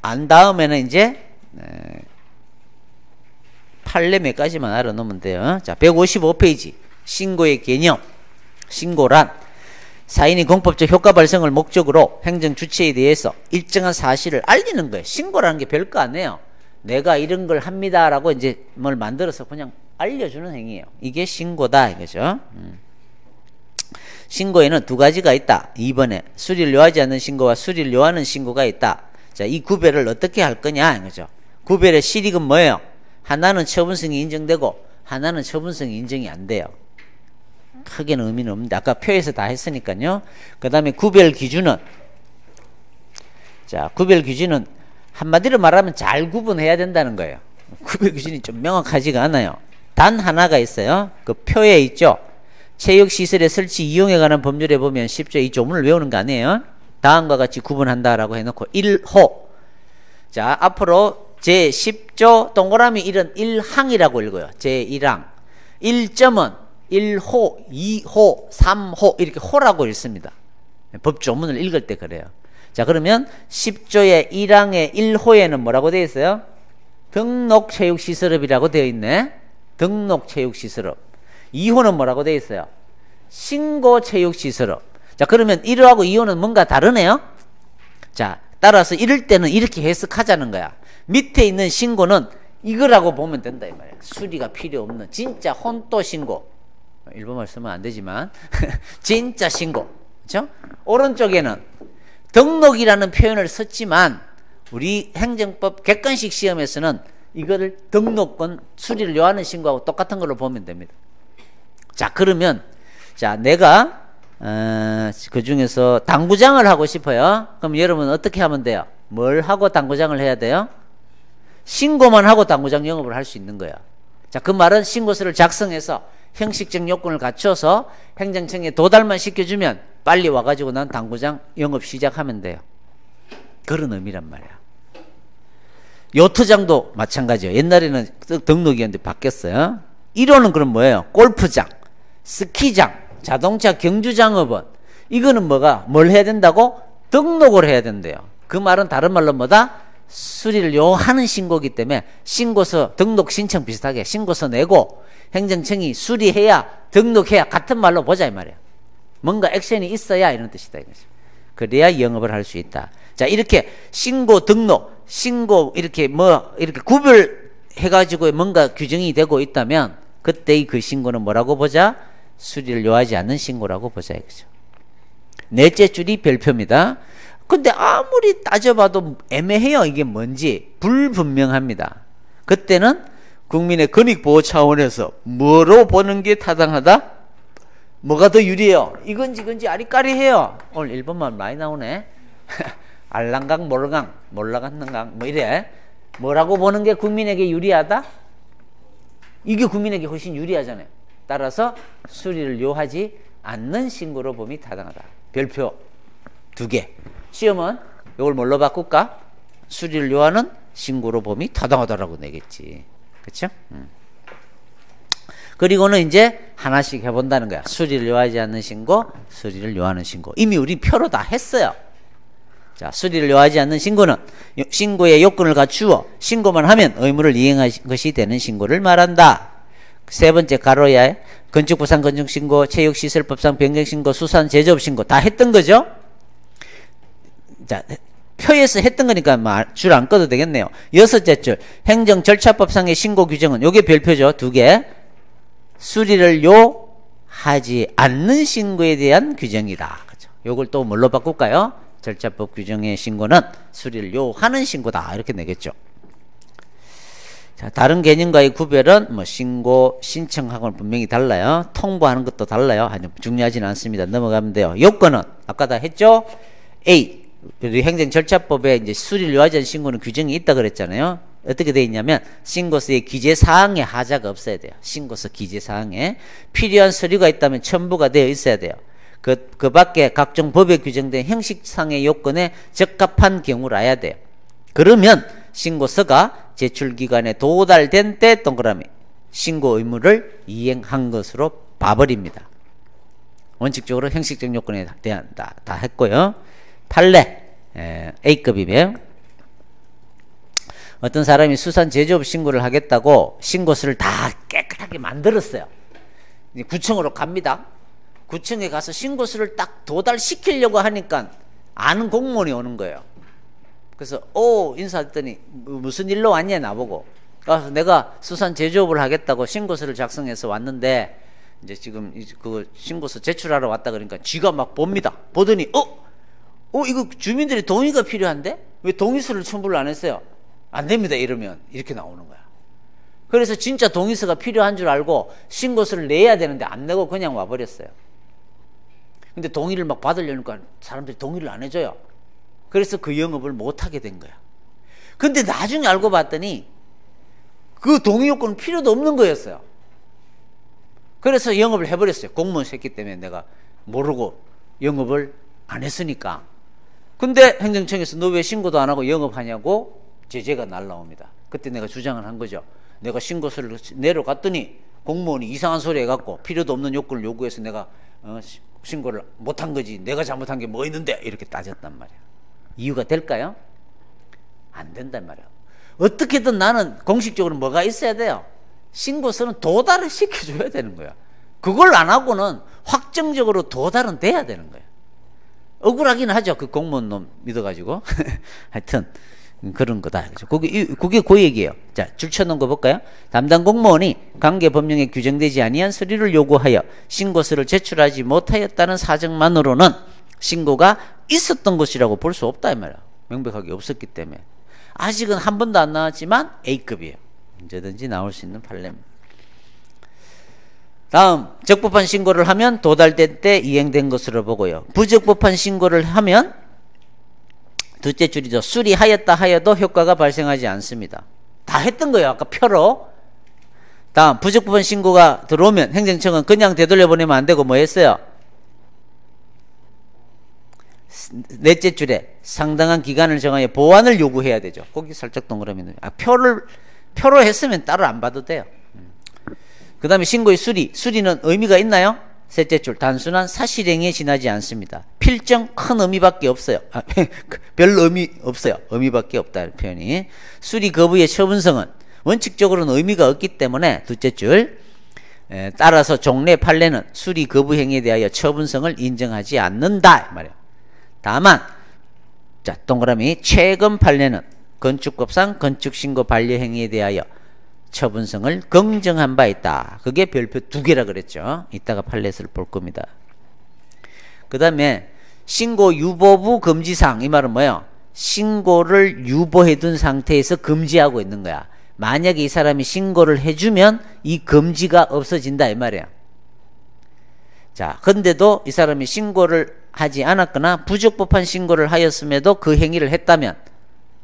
안 다음에는 이제 판례 몇 가지만 알아놓으면 돼요. 자, 155페이지 신고의 개념. 신고란 사인이 공법적 효과 발생을 목적으로 행정 주체에 대해서 일정한 사실을 알리는 거예요. 신고라는 게 별거 아니에요. 내가 이런 걸 합니다라고 이제 뭘 만들어서 그냥 알려주는 행위예요. 이게 신고다 이거죠. 신고에는 두 가지가 있다. 2번에 수리를 요하지 않는 신고와 수리를 요하는 신고가 있다. 자, 이 구별을 어떻게 할 거냐 이거죠. 구별의 실익은 뭐예요? 하나는 처분성이 인정되고 하나는 처분성이 인정이 안 돼요. 크게는 의미는 없는데 아까 표에서 다 했으니까요. 그 다음에 구별 기준은, 자, 구별 기준은 한마디로 말하면 잘 구분해야 된다는 거예요. 구별 기준이 좀 명확하지가 않아요. 단 하나가 있어요. 그 표에 있죠. 체육시설의 설치 이용에 관한 법률에 보면 10조 이 조문을 외우는 거 아니에요. 다음과 같이 구분한다라고 해놓고 1호. 자, 앞으로 제10조 동그라미 1은 1항이라고 읽어요. 제1항. 1점은 1호, 2호, 3호 이렇게 호라고 읽습니다. 법조문을 읽을 때 그래요. 자, 그러면 10조의 1항의 1호에는 뭐라고 되어 있어요? 등록체육시설업이라고 되어 있네. 등록체육시설업. 2호는 뭐라고 되어 있어요? 신고체육시설업. 자, 그러면 1호하고 2호는 뭔가 다르네요. 자, 따라서 이럴 때는 이렇게 해석하자는 거야. 밑에 있는 신고는 이거라고 보면 된다 이 말이야. 수리가 필요 없는 진짜 혼또 신고. 일본말 쓰면 안 되지만 진짜 신고. 그렇죠? 오른쪽에는 등록이라는 표현을 썼지만 우리 행정법 객관식 시험에서는 이거를 등록권 수리를 요하는 신고하고 똑같은 걸로 보면 됩니다. 자, 그러면 자, 내가 그 중에서 당구장을 하고 싶어요. 그럼 여러분 어떻게 하면 돼요? 뭘 하고 당구장을 해야 돼요? 신고만 하고 당구장 영업을 할 수 있는 거야. 자, 그 말은 신고서를 작성해서 형식적 요건을 갖춰서 행정청에 도달만 시켜주면 빨리 와가지고 난 당구장 영업 시작하면 돼요. 그런 의미란 말이야. 요트장도 마찬가지예요. 옛날에는 등록이었는데 바뀌었어요. 1호는 그럼 뭐예요? 골프장, 스키장, 자동차 경주장업은 이거는 뭐가 뭘 해야 된다고? 등록을 해야 된대요. 그 말은 다른 말로 뭐다? 수리를 요하는 신고이기 때문에 신고서 등록 신청 비슷하게 신고서 내고 행정청이 수리해야 등록해야 같은 말로 보자 이 말이야. 뭔가 액션이 있어야 이런 뜻이다 이거지. 그래야 영업을 할 수 있다. 자, 이렇게 신고 등록 신고 이렇게 뭐 이렇게 구별해 가지고 뭔가 규정이 되고 있다면 그때의 그 신고는 뭐라고 보자? 수리를 요하지 않는 신고라고 보자 이거죠. 넷째 줄이 별표입니다. 근데 아무리 따져봐도 애매해요. 이게 뭔지 불분명합니다. 그때는 국민의 권익보호 차원에서 뭐로 보는 게 타당하다? 뭐가 더 유리해요? 이건지 아리까리해요. 오늘 일본말 많이 나오네. 알랑강 몰강 몰라갔는강 뭐 이래. 뭐라고 보는 게 국민에게 유리하다? 이게 국민에게 훨씬 유리하잖아요. 따라서 수리를 요하지 않는 신고로 봄이 타당하다. 별표 2개. 시험은 이걸 뭘로 바꿀까? 수리를 요하는 신고로 봄이 타당하다라고 내겠지. 그렇죠? 그리고는 이제 하나씩 해본다는 거야. 수리를 요하지 않는 신고, 수리를 요하는 신고. 이미 우리 표로 다 했어요. 자, 수리를 요하지 않는 신고는 신고의 요건을 갖추어 신고만 하면 의무를 이행한 것이 되는 신고를 말한다. 세 번째 가로야 건축부상 건축신고, 체육시설법상 변경신고, 수산제조업신고 다 했던 거죠. 자, 표에서 했던 거니까 줄 안 꺼도 되겠네요. 여섯째 줄 행정절차법상의 신고 규정은 요게 별표죠. 2개. 수리를 요하지 않는 신고에 대한 규정이다. 그죠? 요걸 또 뭘로 바꿀까요? 절차법 규정의 신고는 수리를 요하는 신고다. 이렇게 내겠죠. 자, 다른 개념과의 구별은 뭐 신고, 신청하고는 분명히 달라요. 통보하는 것도 달라요. 아니, 중요하지는 않습니다. 넘어가면 돼요. 요건은 아까 다 했죠? A. 우리 행정절차법에 이제 수리를 요하지 않는 신고는 규정이 있다 그랬잖아요. 어떻게 되어 있냐면 신고서의 기재사항에 하자가 없어야 돼요. 신고서 기재사항에 필요한 서류가 있다면 첨부가 되어 있어야 돼요. 그 밖에 각종 법에 규정된 형식상의 요건에 적합한 경우라야 돼요. 그러면 신고서가 제출기간에 도달된 때 동그라미 신고 의무를 이행한 것으로 봐버립니다. 원칙적으로 형식적 요건에 대한 다 했고요. 판례 A급이면 어떤 사람이 수산 제조업 신고를 하겠다고 신고서를 다 깨끗하게 만들었어요. 이제 구청으로 갑니다. 구청에 가서 신고서를 딱 도달시키려고 하니까 아는 공무원이 오는 거예요. 그래서 인사했더니 무슨 일로 왔냐 나보고. 그래서 내가 수산 제조업을 하겠다고 신고서를 작성해서 왔는데 이제 지금 그 신고서 제출하러 왔다 그러니까 쥐가 막 봅니다. 보더니 이거 주민들의 동의가 필요한데 왜 동의서를 첨부를 안 했어요? 안 됩니다. 이러면 이렇게 나오는 거야. 그래서 진짜 동의서가 필요한 줄 알고 신고서를 내야 되는데 안 내고 그냥 와버렸어요. 근데 동의를 막 받으려니까 사람들이 동의를 안 해줘요. 그래서 그 영업을 못하게 된 거야. 근데 나중에 알고 봤더니 그 동의 요건은 필요도 없는 거였어요. 그래서 영업을 해버렸어요. 공무원 새끼 때문에 내가 모르고 영업을 안 했으니까. 근데 행정청에서 너 왜 신고도 안 하고 영업하냐고 제재가 날라옵니다. 그때 내가 주장을 한 거죠. 내가 신고서를 내려갔더니 공무원이 이상한 소리 해갖고 필요도 없는 요건을 요구해서 내가 신고를 못한 거지. 내가 잘못한 게 뭐 있는데 이렇게 따졌단 말이야. 이유가 될까요? 안 된단 말이야. 어떻게든 나는 공식적으로 뭐가 있어야 돼요? 신고서는 도달을 시켜줘야 되는 거야. 그걸 안 하고는 확정적으로 도달은 돼야 되는 거야. 억울하긴 하죠. 그 공무원 놈 믿어가지고. 하여튼 그런 거다. 그죠? 그게 그 얘기예요. 자, 줄쳐놓은 거 볼까요? 담당 공무원이 관계 법령에 규정되지 아니한 서류를 요구하여 신고서를 제출하지 못하였다는 사정만으로는 신고가 있었던 것이라고 볼 수 없다 이 말이야. 명백하게 없었기 때문에. 아직은 한 번도 안 나왔지만 A급이에요. 언제든지 나올 수 있는 판례입니다. 다음, 적법한 신고를 하면 도달된 때 이행된 것으로 보고요. 부적법한 신고를 하면 둘째 줄이죠. 수리하였다 하여도 효과가 발생하지 않습니다. 다 했던 거예요. 아까 표로. 다음, 부적법한 신고가 들어오면 행정청은 그냥 되돌려 보내면 안 되고 뭐 했어요? 넷째 줄에 상당한 기간을 정하여 보완을 요구해야 되죠. 거기 살짝 동그라미 넣어요. 표로 했으면 따로 안 봐도 돼요. 그 다음에 신고의 수리는 의미가 있나요? 셋째 줄, 단순한 사실행위에 지나지 않습니다. 필정 큰 의미밖에 없어요. 별 의미 없어요. 의미밖에 없다 표현이. 수리 거부의 처분성은 원칙적으로는 의미가 없기 때문에 둘째 줄, 따라서 종래 판례는 수리 거부 행위에 대하여 처분성을 인정하지 않는다 말이에요. 다만, 자 동그라미, 최근 판례는 건축법상 건축신고 반려 행위에 대하여 처분성을 긍정한 바 있다. 그게 별표 2개라 그랬죠. 이따가 판례를 볼 겁니다. 그 다음에 신고 유보부 금지사항. 이 말은 뭐예요? 신고를 유보해둔 상태에서 금지하고 있는 거야. 만약에 이 사람이 신고를 해주면 이 금지가 없어진다 이 말이에요. 자, 근데도 이 사람이 신고를 하지 않았거나 부적법한 신고를 하였음에도 그 행위를 했다면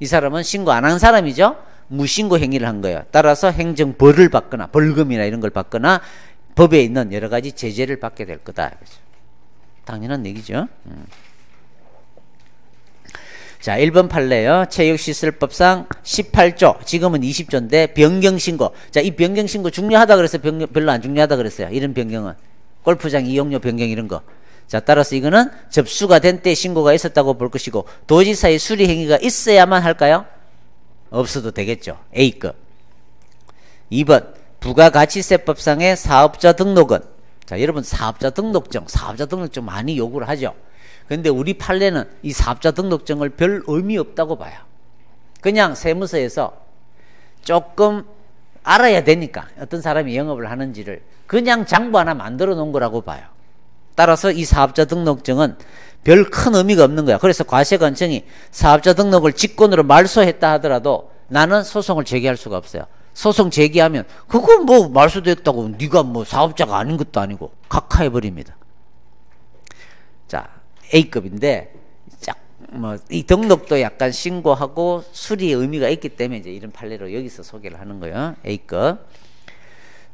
이 사람은 신고 안 한 사람이죠. 무신고 행위를 한 거예요. 따라서 행정벌을 받거나 벌금이나 이런 걸 받거나 법에 있는 여러 가지 제재를 받게 될 거다. 당연한 얘기죠. 자, 1번 판례요. 체육시설법상 18조, 지금은 20조인데 변경신고. 자, 이 변경신고 중요하다 그래서 별로 안 중요하다 그랬어요. 이런 변경은. 골프장 이용료 변경 이런 거. 자, 따라서 이거는 접수가 된 때 신고가 있었다고 볼 것이고 도지사의 수리 행위가 있어야만 할까요? 없어도 되겠죠. A급. 2번 부가가치세법상의 사업자 등록은, 자 여러분 사업자 등록증 많이 요구를 하죠. 근데 우리 판례는 이 사업자 등록증을 별 의미 없다고 봐요. 그냥 세무서에서 조금 알아야 되니까 어떤 사람이 영업을 하는지를 그냥 장부 하나 만들어 놓은 거라고 봐요. 따라서 이 사업자 등록증은 별 큰 의미가 없는 거야. 그래서 과세관청이 사업자 등록을 직권으로 말소했다 하더라도 나는 소송을 제기할 수가 없어요. 소송 제기하면 그거 뭐 말소됐다고 네가 뭐 사업자가 아닌 것도 아니고 각하해버립니다. 자, A급인데 이 등록도 약간 신고하고 수리의 의미가 있기 때문에 이제 이런 판례로 여기서 소개를 하는 거예요. A급.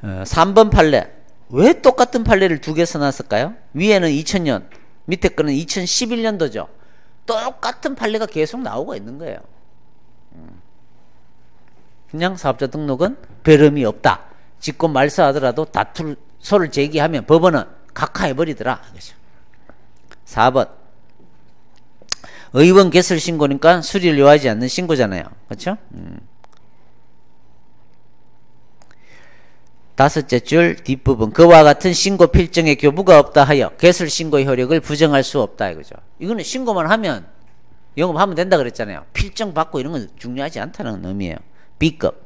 3번 판례. 왜 똑같은 판례를 두 개 써놨을까요? 위에는 2000년, 밑에 거는 2011년도죠. 똑같은 판례가 계속 나오고 있는 거예요. 그냥 사업자 등록은 별 의미 없다. 직권 말소하더라도 다툴소를 제기하면 법원은 각하해버리더라. 4번. 의원 개설 신고니까 수리를 요하지 않는 신고잖아요. 그렇죠? 다섯째 줄 뒷부분. 그와 같은 신고 필정의 교부가 없다 하여 개설 신고의 효력을 부정할 수 없다 이거죠. 이거는 신고만 하면 영업하면 된다 그랬잖아요. 필정 받고 이런 건 중요하지 않다는 의미예요. B급.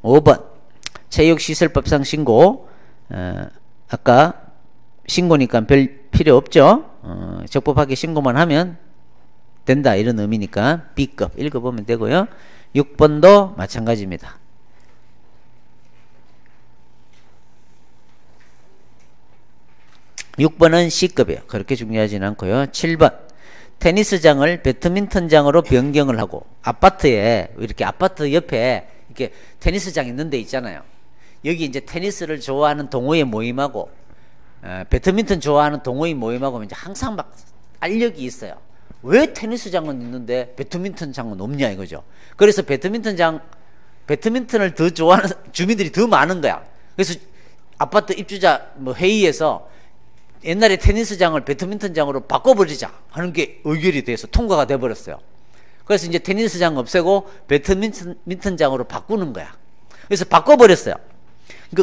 5번 체육시설법상 신고. 아까 신고니까 별 필요 없죠. 적법하게 신고만 하면 된다 이런 의미니까 B급 읽어보면 되고요. 6번도 마찬가지입니다. 6번은 C급이에요. 그렇게 중요하진 않고요. 7번 테니스장을 배드민턴장으로 변경을 하고 아파트에 이렇게 아파트 옆에 이렇게 테니스장 있는 데 있잖아요. 여기 이제 테니스를 좋아하는 동호회 모임하고 배드민턴 좋아하는 동호회 모임하고 이제 항상 막 알력이 있어요. 왜 테니스장은 있는데 배드민턴장은 없냐 이거죠. 그래서 배드민턴을 더 좋아하는 주민들이 더 많은 거야. 그래서 아파트 입주자 회의에서 옛날에 테니스장을 배드민턴장으로 바꿔버리자 하는 게 의결이 돼서 통과가 돼버렸어요. 그래서 이제 테니스장 없애고 배드민턴장으로 바꾸는 거야. 그래서 바꿔버렸어요.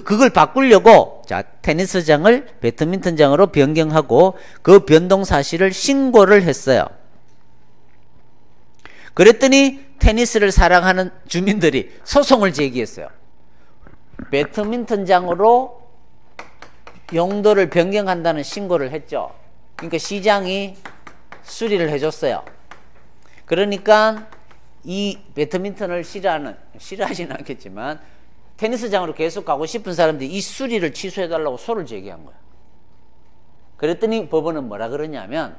그걸 바꾸려고 자 테니스장을 배드민턴장으로 변경하고 그 변동 사실을 신고를 했어요. 그랬더니 테니스를 사랑하는 주민들이 소송을 제기했어요. 배드민턴장으로 용도를 변경한다는 신고를 했죠. 그러니까 시장이 수리를 해줬어요. 그러니까 이 배드민턴을 싫어하지는 않겠지만 테니스장으로 계속 가고 싶은 사람들이 이 수리를 취소해달라고 소를 제기한 거야. 그랬더니 법원은 뭐라 그러냐면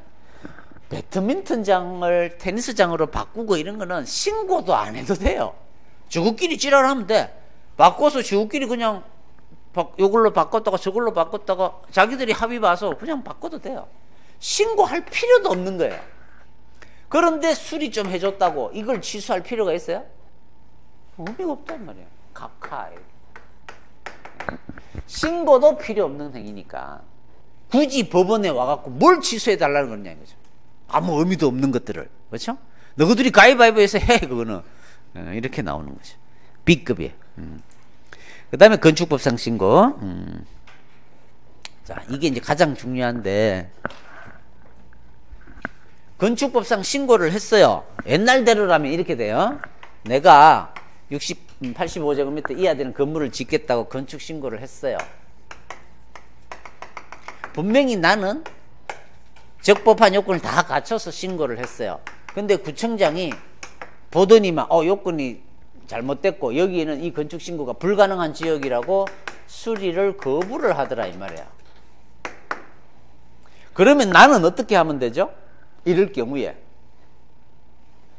배드민턴장을 테니스장으로 바꾸고 이런 거는 신고도 안 해도 돼요. 저것끼리 지랄하면 돼. 바꿔서 저것끼리 그냥 요걸로 바꿨다가 저걸로 바꿨다가 자기들이 합의 봐서 그냥 바꿔도 돼요. 신고할 필요도 없는 거예요. 그런데 수리 좀 해줬다고 이걸 취소할 필요가 있어요? 의미가 없단 말이에요. 각하에 신고도 필요 없는 행위니까 굳이 법원에 와갖고 뭘 취소해달라는 거냐 이거죠. 아무 의미도 없는 것들을. 그렇죠? 너희들이 가위바위보해서 해. 그거는 이렇게 나오는 거죠. B급이에요. 그 다음에 건축법상 신고. 자, 이게 이제 가장 중요한데 건축법상 신고를 했어요. 옛날대로라면 이렇게 돼요. 내가 85제곱미터 이하 되는 건물을 짓겠다고 건축 신고를 했어요. 분명히 나는 적법한 요건을 다 갖춰서 신고를 했어요. 근데 구청장이 보더니만 요건이 잘못됐고 여기에는 이 건축 신고가 불가능한 지역이라고 수리를 거부를 하더라 이 말이야. 그러면 나는 어떻게 하면 되죠? 이럴 경우에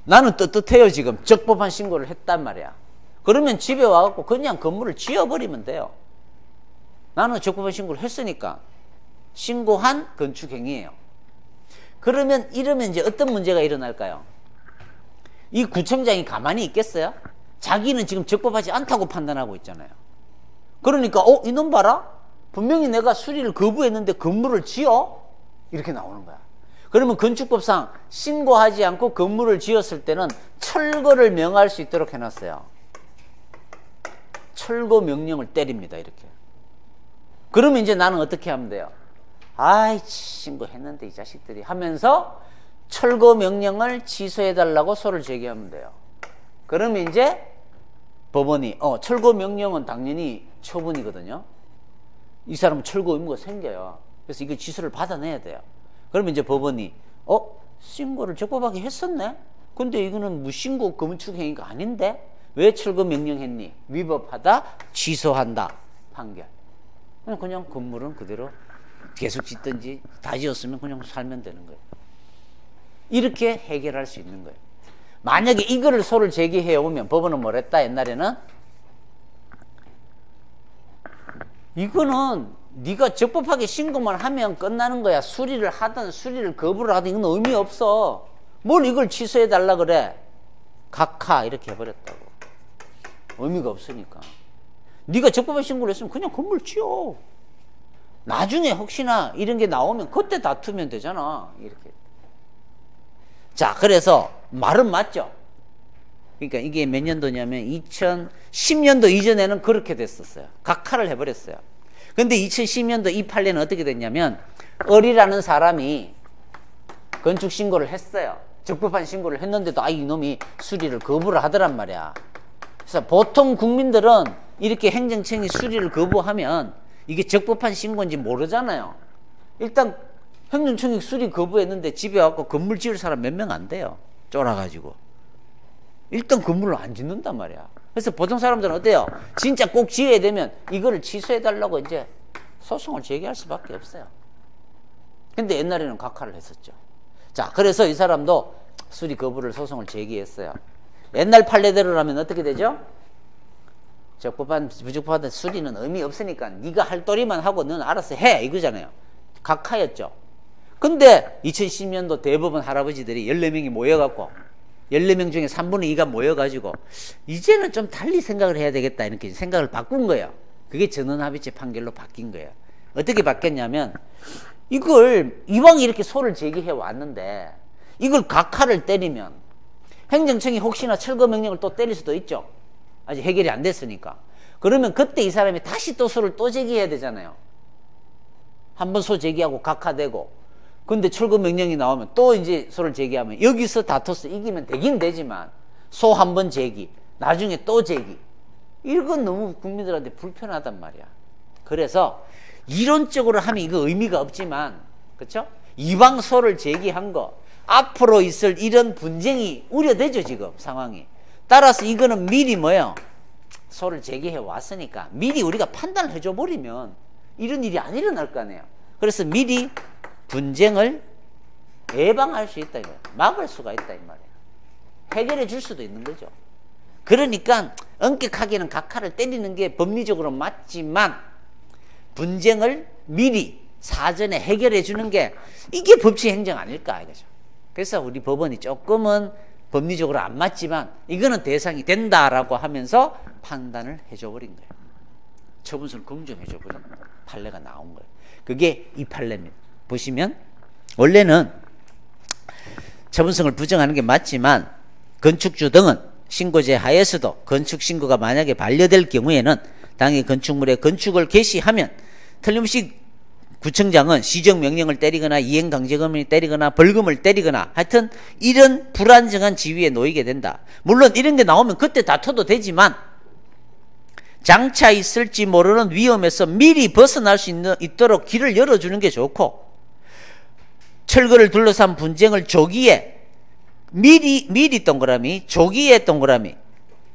나는 떳떳해요. 지금 적법한 신고를 했단 말이야. 그러면 집에 와갖고 그냥 건물을 지어버리면 돼요. 나는 적법한 신고를 했으니까 신고한 건축행위예요. 그러면 이러면 이제 어떤 문제가 일어날까요? 이 구청장이 가만히 있겠어요? 자기는 지금 적법하지 않다고 판단하고 있잖아요. 그러니까 이놈 봐라? 분명히 내가 수리를 거부했는데 건물을 지어? 이렇게 나오는 거야. 그러면 건축법상 신고하지 않고 건물을 지었을 때는 철거를 명할 수 있도록 해놨어요. 철거 명령을 때립니다. 이렇게. 그러면 이제 나는 어떻게 하면 돼요? 아이 신고했는데 이 자식들이 하면서 철거 명령을 취소해달라고 소를 제기하면 돼요. 그러면 이제 법원이 철거 명령은 당연히 처분이거든요. 이 사람은 철거 의무가 생겨요. 그래서 이거 취소를 받아내야 돼요. 그러면 이제 법원이 신고를 적법하게 했었네? 근데 이거는 무신고 건축행위가 아닌데 왜 철거 명령했니? 위법하다, 취소한다, 판결. 그냥 건물은 그대로 계속 짓든지 다 지었으면 그냥 살면 되는 거예요. 이렇게 해결할 수 있는 거예요. 만약에 이거를 소를 제기해 오면 법원은 뭐랬다 옛날에는? 이거는 네가 적법하게 신고만 하면 끝나는 거야. 수리를 하든 수리를 거부를 하든 이건 의미 없어. 뭘 이걸 취소해 달라 그래? 각하 이렇게 해버렸다고. 의미가 없으니까. 네가 적법한 신고를 했으면 그냥 건물 지어. 나중에 혹시나 이런 게 나오면 그때 다투면 되잖아. 이렇게. 자, 그래서 말은 맞죠. 그러니까 이게 몇 년도냐면 2010년도 이전에는 그렇게 됐었어요. 각하를 해버렸어요. 근데 2010년도 이 판례는 어떻게 됐냐면 을이라는 사람이 건축 신고를 했어요. 적법한 신고를 했는데도 이놈이 수리를 거부를 하더란 말이야. 그래서 보통 국민들은 이렇게 행정청이 수리를 거부하면 이게 적법한 신고인지 모르잖아요. 일단 행정청이 수리 거부했는데 집에 와서 건물 지을 사람 몇 명 안 돼요. 쫄아가지고. 일단 건물을 안 짓는단 말이야. 그래서 보통 사람들은 어때요? 진짜 꼭 지어야 되면 이거를 취소해달라고 이제 소송을 제기할 수밖에 없어요. 근데 옛날에는 각하를 했었죠. 자, 그래서 이 사람도 수리 거부를 소송을 제기했어요. 옛날 판례대로라면 어떻게 되죠? 적법한 부적법한 수리는 의미 없으니까 네가 할 도리만 하고 너는 알아서 해 이거잖아요. 각하였죠. 근데 2010년도 대법원 할아버지들이 14명이 모여갖고 14명 중에 3분의 2가 모여가지고 이제는 좀 달리 생각을 해야 되겠다 이렇게 생각을 바꾼 거예요. 그게 전원합의체 판결로 바뀐 거예요. 어떻게 바뀌었냐면 이걸 이왕 이렇게 소를 제기해 왔는데 이걸 각하를 때리면 행정청이 혹시나 철거 명령을 또 때릴 수도 있죠. 아직 해결이 안 됐으니까. 그러면 그때 이 사람이 다시 또 소를 또 제기해야 되잖아요. 한번 소 제기하고 각하되고 근데 철거 명령이 나오면 또 이제 소를 제기하면 여기서 다퉈서 이기면 되긴 되지만 소 한 번 제기, 나중에 또 제기. 이건 너무 국민들한테 불편하단 말이야. 그래서 이론적으로 하면 이거 의미가 없지만, 그렇죠? 이방 소를 제기한 거, 앞으로 있을 이런 분쟁이 우려되죠, 지금 상황이. 따라서 이거는 미리 뭐예요? 소를 제기해 왔으니까 미리 우리가 판단을 해줘 버리면 이런 일이 안 일어날 거 아니에요. 그래서 미리 분쟁을 예방할 수 있다, 이거예요. 막을 수가 있다, 이 말이에요. 해결해 줄 수도 있는 거죠. 그러니까 엄격하게는 각하를 때리는 게 법리적으로 맞지만 분쟁을 미리 사전에 해결해 주는 게 이게 법치 행정 아닐까 이거죠. 그래서 우리 법원이 조금은 법리적으로 안 맞지만 이거는 대상이 된다라고 하면서 판단을 해줘 버린 거예요. 처분서를 긍정해 줘 버린 판례가 나온 거예요. 그게 이 판례입니다. 보시면 원래는 처분성을 부정하는 게 맞지만 건축주 등은 신고제 하에서도 건축 신고가 만약에 반려될 경우에는 당해 건축물에 건축을 개시하면 틀림없이 구청장은 시정명령을 때리거나 이행강제금을 때리거나 벌금을 때리거나 하여튼 이런 불안정한 지위에 놓이게 된다. 물론 이런 게 나오면 그때 다퉈도 되지만 장차 있을지 모르는 위험에서 미리 벗어날 수 있도록 길을 열어주는 게 좋고, 철거를 둘러싼 분쟁을 조기에 미리 동그라미, 조기에 동그라미,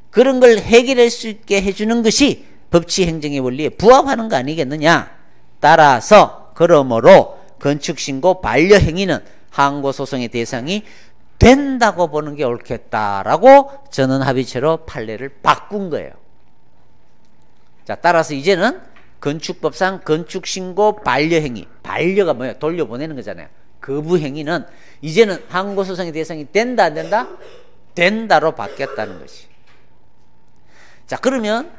그런 걸 해결할 수 있게 해주는 것이 법치 행정의 원리에 부합하는 거 아니겠느냐. 따라서 그러므로 건축신고 반려행위는 항고소송의 대상이 된다고 보는 게 옳겠다라고 전원합의체로 판례를 바꾼 거예요. 자, 따라서 이제는 건축법상 건축신고 반려행위, 반려가 뭐예요? 돌려보내는 거잖아요. 거부행위는 이제는 항고소송의 대상이 된다 안 된다? 된다로 바뀌었다는 것이. 자, 그러면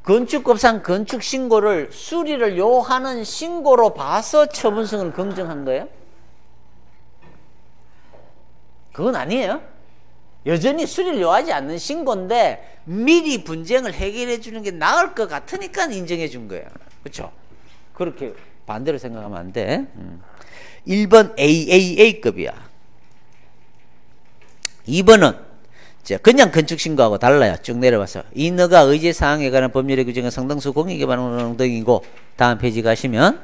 건축법상 건축신고를 수리를 요하는 신고로 봐서 처분성을 긍정한 거예요? 그건 아니에요. 여전히 수리를 요하지 않는 신고인데 미리 분쟁을 해결해 주는 게 나을 것 같으니까 인정해 준 거예요. 그렇죠? 그렇게 반대로 생각하면 안 돼. 1번 AAA급이야. 2번은 그냥 건축신고하고 달라요. 쭉 내려와서 인허가 의제사항에 관한 법률의 규정은 상당수 공익위반 등이고, 다음 페이지 가시면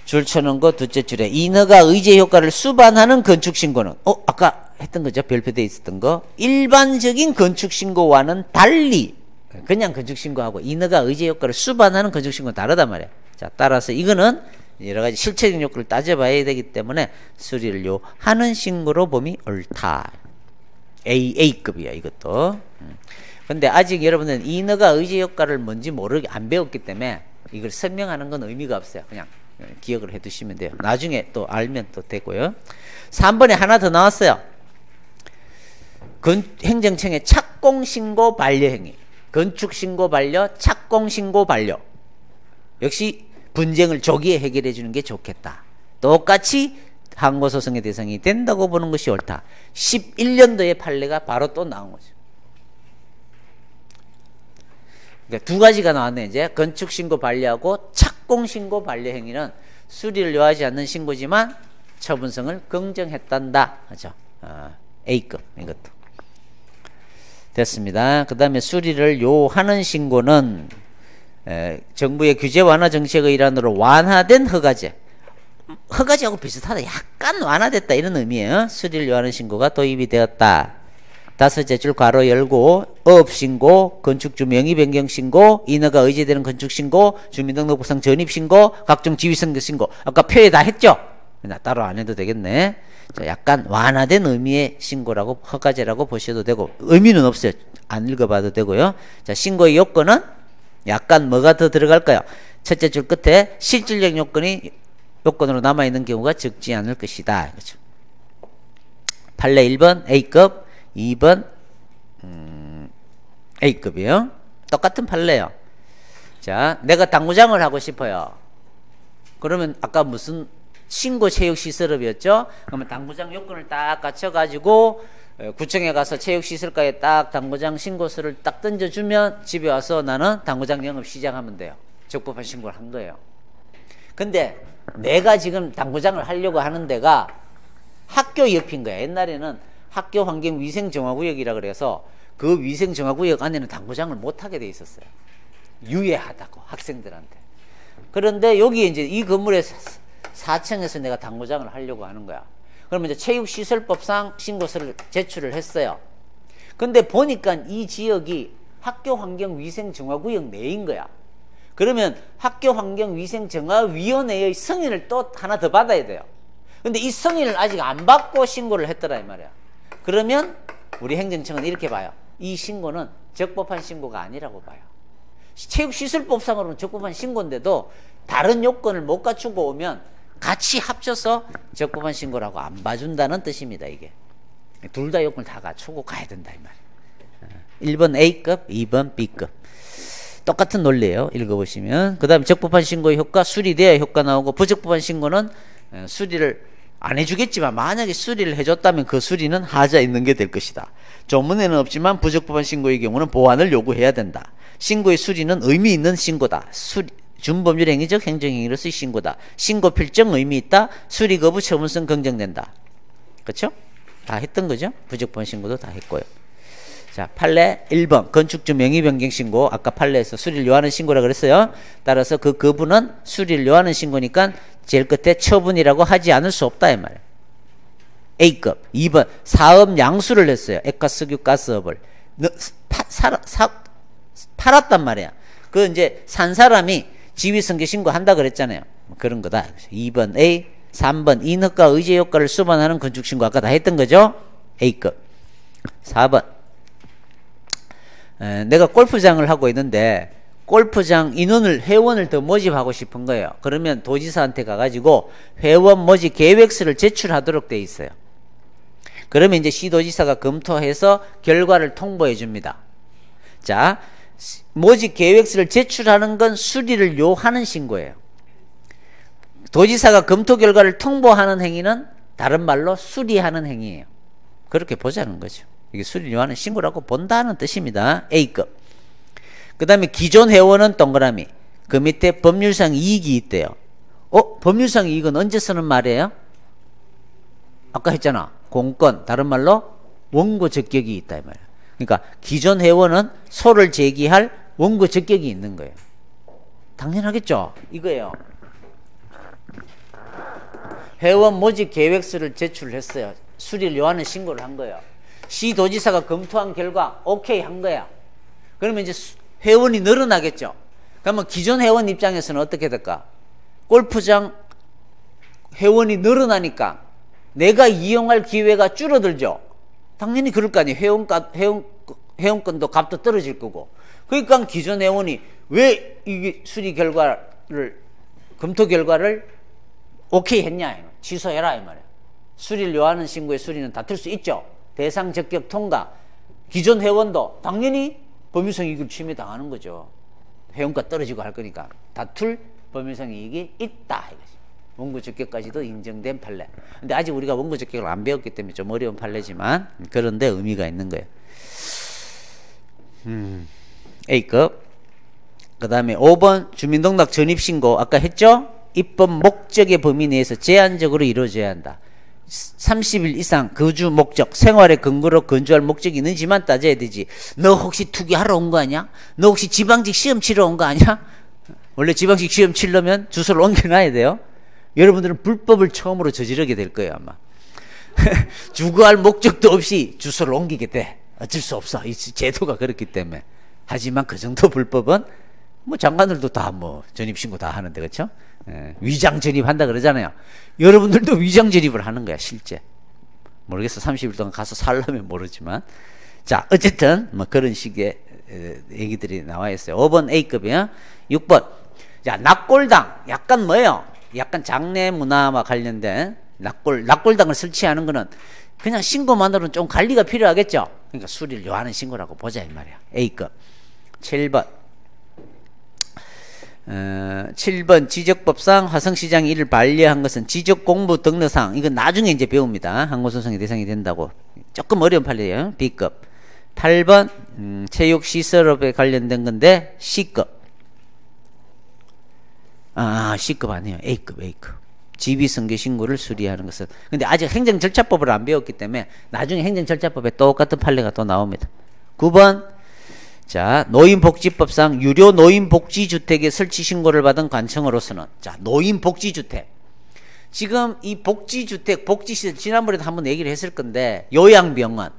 줄 쳐놓은 거 둘째 줄에 인허가 의제 효과를 수반하는 건축신고는 아까 했던 거죠. 별표되어 있었던 거. 일반적인 건축신고와는 달리 그냥 건축신고하고 인허가 의제 효과를 수반하는 건축신고는 다르단 말이에요. 자, 따라서 이거는 여러 가지 실체적 요건을 따져봐야 되기 때문에 수리를 요하는 신고로 봄이 옳다. AA급이야 이것도. 근데 아직 여러분은 인허가 의제 효과를 뭔지 안 배웠기 때문에 이걸 설명하는 건 의미가 없어요. 그냥 기억을 해 두시면 돼요. 나중에 또 알면 또 되고요. 3번에 하나 더 나왔어요. 행정청의 착공신고 반려행위. 건축신고 반려, 착공신고 반려. 역시 분쟁을 조기에 해결해 주는 게 좋겠다. 똑같이 항고소송의 대상이 된다고 보는 것이 옳다. 11년도의 판례가 바로 또 나온 거죠. 그러니까 두 가지가 나왔네. 이제 건축신고 반려하고 착공신고 반려 행위는 수리를 요하지 않는 신고지만 처분성을 긍정했단다. 그렇죠? A급 이것도 됐습니다. 그 다음에 수리를 요하는 신고는 정부의 규제 완화 정책의 일환으로 완화된 허가제, 허가제하고 비슷하다. 약간 완화됐다 이런 의미예요. 수리를 요하는 신고가 도입이 되었다. 다섯째 줄 괄호 열고 어업신고, 건축주 명의변경신고, 인허가 의제되는 건축신고, 주민등록부상 전입신고, 각종 지위선거신고. 아까 표에 다 했죠? 나 따로 안 해도 되겠네. 자, 약간 완화된 의미의 신고라고, 허가제라고 보셔도 되고, 의미는 없어요. 안 읽어봐도 되고요. 자, 신고의 요건은 약간 뭐가 더 들어갈까요? 첫째 줄 끝에 실질적 요건이 요건으로 남아있는 경우가 적지 않을 것이다. 그렇죠? 판례 1번 A급, 2번 A급이요. 똑같은 판례요. 자, 내가 당구장을 하고 싶어요. 그러면 아까 무슨 신고 체육시설업이었죠? 그러면 당구장 요건을 딱 갖춰가지고 구청에 가서 체육시설과에 딱 당구장 신고서를 딱 던져주면 집에 와서 나는 당구장 영업 시작하면 돼요. 적법한 신고를 한 거예요. 근데 내가 지금 당구장을 하려고 하는 데가 학교 옆인 거야. 옛날에는 학교환경위생정화구역이라 그래서 그 위생정화구역 안에는 당구장을 못하게 돼 있었어요. 유해하다고 학생들한테. 그런데 여기 이제 이 건물에 4층에서 내가 당구장을 하려고 하는 거야. 그러면 이제 체육시설법상 신고서를 제출을 했어요. 근데 보니까 이 지역이 학교환경위생정화구역 내인 거야. 그러면 학교환경위생정화위원회의 승인을 또 하나 더 받아야 돼요. 근데 이 승인을 아직 안 받고 신고를 했더라 이 말이야. 그러면 우리 행정청은 이렇게 봐요. 이 신고는 적법한 신고가 아니라고 봐요. 체육시설법상으로는 적법한 신고인데도 다른 요건을 못 갖추고 오면 같이 합쳐서 적법한 신고라고 안 봐준다는 뜻입니다. 이게 둘 다 요건을 다 갖추고 가야 된다 이 말이에요. 1번 A급, 2번 B급. 똑같은 논리예요. 읽어보시면. 그 다음에 적법한 신고의 효과, 수리돼야 효과 나오고, 부적법한 신고는 수리를 안 해주겠지만 만약에 수리를 해줬다면 그 수리는 하자 있는 게 될 것이다. 조문에는 없지만 부적법한 신고의 경우는 보완을 요구해야 된다. 신고의 수리는 의미 있는 신고다. 준법률 행위적 행정행위로서의 신고다. 신고 필정 의미 있다. 수리 거부 처분성 긍정된다. 그렇죠? 다 했던 거죠. 부적법한 신고도 다 했고요. 자, 판례 1번 건축주 명의 변경 신고. 아까 판례에서 수리를 요하는 신고라 그랬어요. 따라서 그 거부는 수리를 요하는 신고니까 제일 끝에 처분이라고 하지 않을 수 없다 이 말이에요. A급. 2번 사업 양수를 했어요. 액화석유 가스업을 팔았단 말이야. 그 이제 산 사람이 지위승계 신고한다 그랬잖아요. 그런 거다. 2번 A, 3번 인허가 의제 효과를 수반하는 건축신고 아까 다 했던 거죠. A급. 4번 내가 골프장을 하고 있는데 골프장 인원을 회원을 더 모집하고 싶은 거예요. 그러면 도지사한테 가가지고 회원 모집 계획서를 제출하도록 돼 있어요. 그러면 이제 시도지사가 검토해서 결과를 통보해 줍니다. 자, 모집 계획서를 제출하는 건 수리를 요하는 신고예요. 도지사가 검토 결과를 통보하는 행위는 다른 말로 수리하는 행위예요. 그렇게 보자는 거죠. 이게 수리를 요하는 신고라고 본다는 뜻입니다. A급. 그 다음에 기존 회원은 동그라미. 그 밑에 법률상 이익이 있대요. 법률상 이익은 언제 쓰는 말이에요? 아까 했잖아. 공권, 다른 말로 원고 적격이 있다 이 말이에요. 그러니까 기존 회원은 소를 제기할 원고 적격이 있는 거예요. 당연하겠죠. 이거예요. 회원 모집 계획서를 제출했어요. 수리를 요하는 신고를 한 거예요. 시도지사가 검토한 결과 오케이 한 거야. 그러면 이제 회원이 늘어나겠죠. 그러면 기존 회원 입장에서는 어떻게 될까? 골프장 회원이 늘어나니까 내가 이용할 기회가 줄어들죠. 당연히 그럴 거 아니에요. 회원권도 값도 떨어질 거고. 그러니까 기존 회원이 왜 이게 수리 결과를 검토 결과를 오케이 했냐? 취소해라 이 말이야. 수리를 요하는 신고의 수리는 다툴 수 있죠. 대상 적격 통과. 기존 회원도 당연히 법률상 이익을 침해당하는 거죠. 회원가 떨어지고 할 거니까 다툴 법률상 이익이 있다 이거지. 원고 적격까지도 인정된 판례. 근데 아직 우리가 원고 적격을 안 배웠기 때문에 좀 어려운 판례지만 그런데 의미가 있는 거예요. A급. 그 다음에 5번 주민등록 전입신고 아까 했죠? 입법 목적의 범위 내에서 제한적으로 이루어져야 한다. 30일 이상 거주 목적, 생활의 근거로 건조할 목적이 있는지만 따져야 되지. 너 혹시 투기하러 온 거 아니야? 너 혹시 지방직 시험 치러 온 거 아니야? 원래 지방직 시험 치려면 주소를 옮겨놔야 돼요. 여러분들은 불법을 처음으로 저지르게 될 거예요 아마. 주거할 목적도 없이 주소를 옮기게 돼. 어쩔 수 없어. 이 제도가 그렇기 때문에. 하지만 그 정도 불법은 뭐 장관들도 다 뭐 전입신고 다 하는데 그렇죠? 위장 전입한다 그러잖아요. 여러분들도 위장 전입을 하는 거야 실제. 모르겠어. 30일 동안 가서 살려면 모르지만. 자 어쨌든 뭐 그런 식의 얘기들이 나와 있어요. 5번 A급이야. 6번 자 낙골당 약간 뭐예요? 약간 장례 문화와 관련된 낙골당을 설치하는 거는 그냥 신고만으로는 좀 관리가 필요하겠죠. 그러니까 수리를 요하는 신고라고 보자 이 말이야. A급. 7번 7번 지적법상 화성시장이 이를 반려한 것은 지적공부 등록상. 이건 나중에 이제 배웁니다. 항고소송의 대상이 된다고. 조금 어려운 판례예요. B급. 8번 체육시설업에 관련된 건데 C급. C급 아니에요. A급. 지위승계 신고를 수리하는 것은. 근데 아직 행정절차법을 안 배웠기 때문에 나중에 행정절차법에 똑같은 판례가 또 나옵니다. 9번. 자, 노인복지법상 유료 노인복지주택의 설치 신고를 받은 관청으로서는, 자, 노인복지주택. 지금 이 복지주택, 복지시설, 지난번에도 한번 얘기를 했을 건데, 요양병원.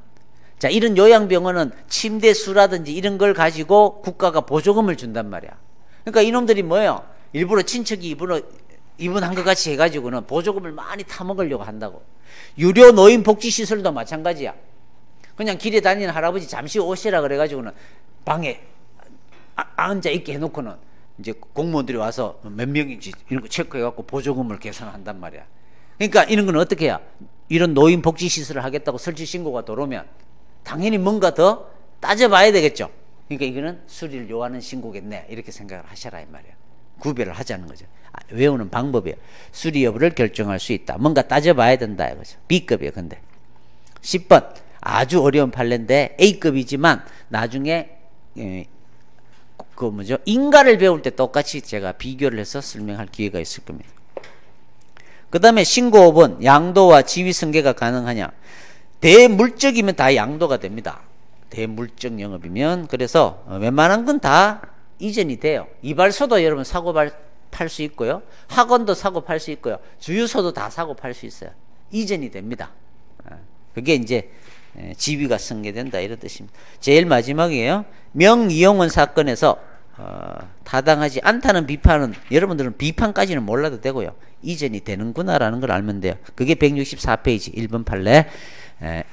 자, 이런 요양병원은 침대 수라든지 이런 걸 가지고 국가가 보조금을 준단 말이야. 그러니까 이놈들이 뭐예요? 일부러 친척이 입원한 것 같이 해가지고는 보조금을 많이 타먹으려고 한다고. 유료 노인복지시설도 마찬가지야. 그냥 길에 다니는 할아버지 잠시 오시라 그래가지고는 방에 앉아 있게 해놓고는 이제 공무원들이 와서 몇 명인지 이런 거 체크해갖고 보조금을 계산한단 말이야. 그러니까 이런 건 어떻게 해야? 이런 노인복지시설을 하겠다고 설치 신고가 들어오면 당연히 뭔가 더 따져봐야 되겠죠. 그러니까 이거는 수리를 요하는 신고겠네, 이렇게 생각을 하셔라 이 말이야. 구별을 하자는 거죠. 외우는 방법이에요. 수리 여부를 결정할 수 있다. 뭔가 따져봐야 된다 이거죠. B급이에요. 근데 10번 아주 어려운 판례인데 A급이지만 나중에 그 뭐죠? 인가를 배울 때 똑같이 제가 비교를 해서 설명할 기회가 있을 겁니다. 그 다음에 신고 5번 양도와 지위승계가 가능하냐. 대물적이면 다 양도가 됩니다. 대물적 영업이면. 그래서 웬만한 건 다 이전이 돼요. 이발소도 여러분 사고 팔 수 있고요. 학원도 사고 팔 수 있고요. 주유소도 다 사고 팔 수 있어요. 이전이 됩니다. 그게 이제 지위가 승계된다 이런 뜻입니다. 제일 마지막이에요. 명이용원 사건에서 타당하지 않다는 비판은 여러분들은 비판까지는 몰라도 되고요. 이전이 되는구나라는 걸 알면 돼요. 그게 164페이지 1번 판례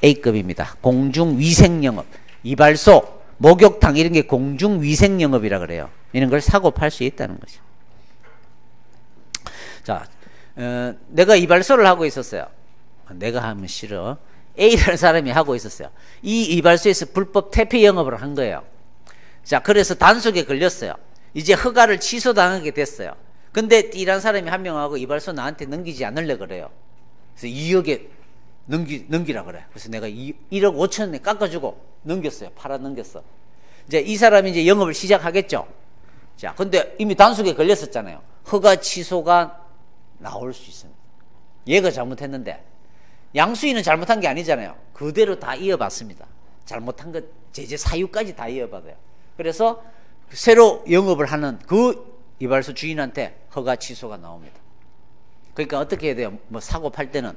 A급입니다. 공중위생영업, 이발소, 목욕탕 이런 게 공중위생영업이라 그래요. 이런 걸 사고 팔 수 있다는 거죠. 자, 내가 이발소를 하고 있었어요. 내가 하면 싫어. A라는 사람이 하고 있었어요. 이 이발소에서 불법 퇴폐 영업을 한 거예요. 자, 그래서 단속에 걸렸어요. 이제 허가를 취소당하게 됐어요. 근데 D라는 사람이 한 명하고 이발소 나한테 넘기지 않으려 그래요. 그래서 2억에 넘기라 그래. 그래서 내가 1억 5천에 깎아주고 넘겼어요. 팔아 넘겼어. 이제 이 사람이 이제 영업을 시작하겠죠. 자, 근데 이미 단속에 걸렸었잖아요. 허가 취소가 나올 수 있습니다. 얘가 잘못했는데 양수인은 잘못한 게 아니잖아요. 그대로 다 이어받습니다. 잘못한 것 제재 사유까지 다 이어받아요. 그래서 새로 영업을 하는 그 이발소 주인한테 허가 취소가 나옵니다. 그러니까 어떻게 해야 돼요? 뭐 사고 팔 때는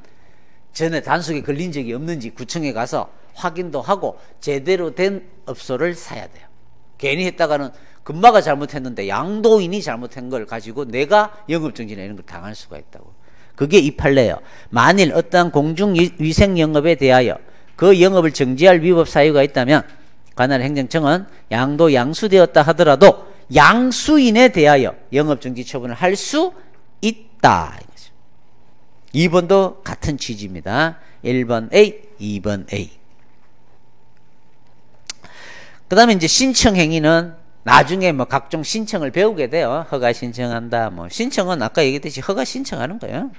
전에 단속에 걸린 적이 없는지 구청에 가서 확인도 하고 제대로 된 업소를 사야 돼요. 괜히 했다가는 금마가 잘못했는데 양도인이 잘못한 걸 가지고 내가 영업정지나 이런 걸 당할 수가 있다고. 그게 이 판례예요. 만일 어떠한 공중위생영업에 대하여 그 영업을 정지할 위법 사유가 있다면 관할 행정청은 양도 양수되었다 하더라도 양수인에 대하여 영업정지 처분을 할 수 있다. 2번도 같은 취지입니다. 1번 A, 2번 A. 그 다음에 이제 신청행위는 나중에 뭐 각종 신청을 배우게 돼요. 허가 신청한다. 뭐 신청은 아까 얘기했듯이 허가 신청하는 거예요.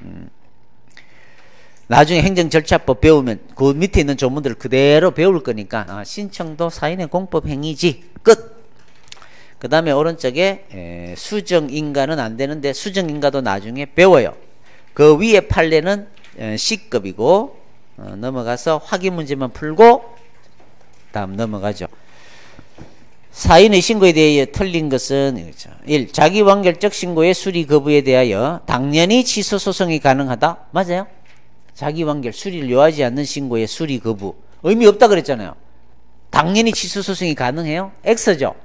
나중에 행정절차법 배우면 그 밑에 있는 조문들을 그대로 배울 거니까 신청도 사인의 공법 행위지. 끝. 그 다음에 오른쪽에 수정인가는 안 되는데 수정인가도 나중에 배워요. 그 위에 판례는 C급이고 넘어가서 확인 문제만 풀고 다음 넘어가죠. 사인의 신고에 대하여 틀린 것은 1. 자기완결적 신고의 수리 거부에 대하여 당연히 취소 소송이 가능하다. 맞아요. 자기완결 수리를 요하지 않는 신고의 수리 거부 의미 없다 그랬잖아요. 당연히 취소 소송이 가능해요. X죠.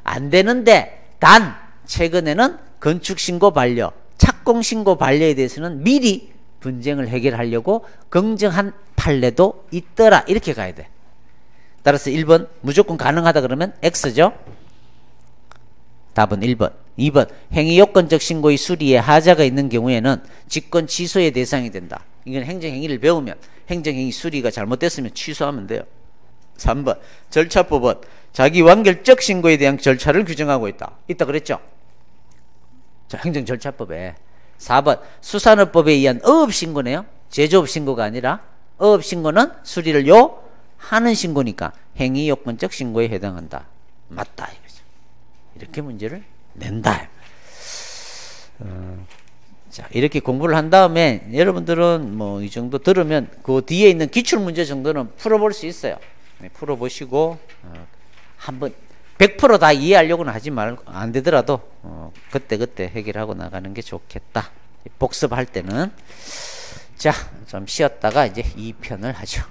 안 되는데 단 최근에는 건축신고 반려, 착공신고 반려에 대해서는 미리 분쟁을 해결하려고 긍정한 판례도 있더라. 이렇게 가야 돼. 따라서 1번 무조건 가능하다 그러면 X죠. 답은 1번. 2번 행위요건적 신고의 수리에 하자가 있는 경우에는 직권 취소의 대상이 된다. 이건 행정행위를 배우면 행정행위 수리가 잘못됐으면 취소하면 돼요. 3번 절차법은 자기완결적 신고에 대한 절차를 규정하고 있다. 있다 그랬죠. 자, 행정절차법에. 4번 수산업법에 의한 어업신고네요. 제조업신고가 아니라 어업신고는 수리를 하는 신고니까 행위요건적 신고에 해당한다. 맞다 이거죠. 이렇게 문제를 낸다. 자, 이렇게 공부를 한 다음에 여러분들은 뭐 이 정도 들으면 그 뒤에 있는 기출 문제 정도는 풀어볼 수 있어요. 네, 풀어보시고 한번 100%다 이해하려고는 하지 말고 안 되더라도 그때 해결하고 나가는 게 좋겠다. 복습할 때는. 자, 좀 쉬었다가 이제 2편을 하죠.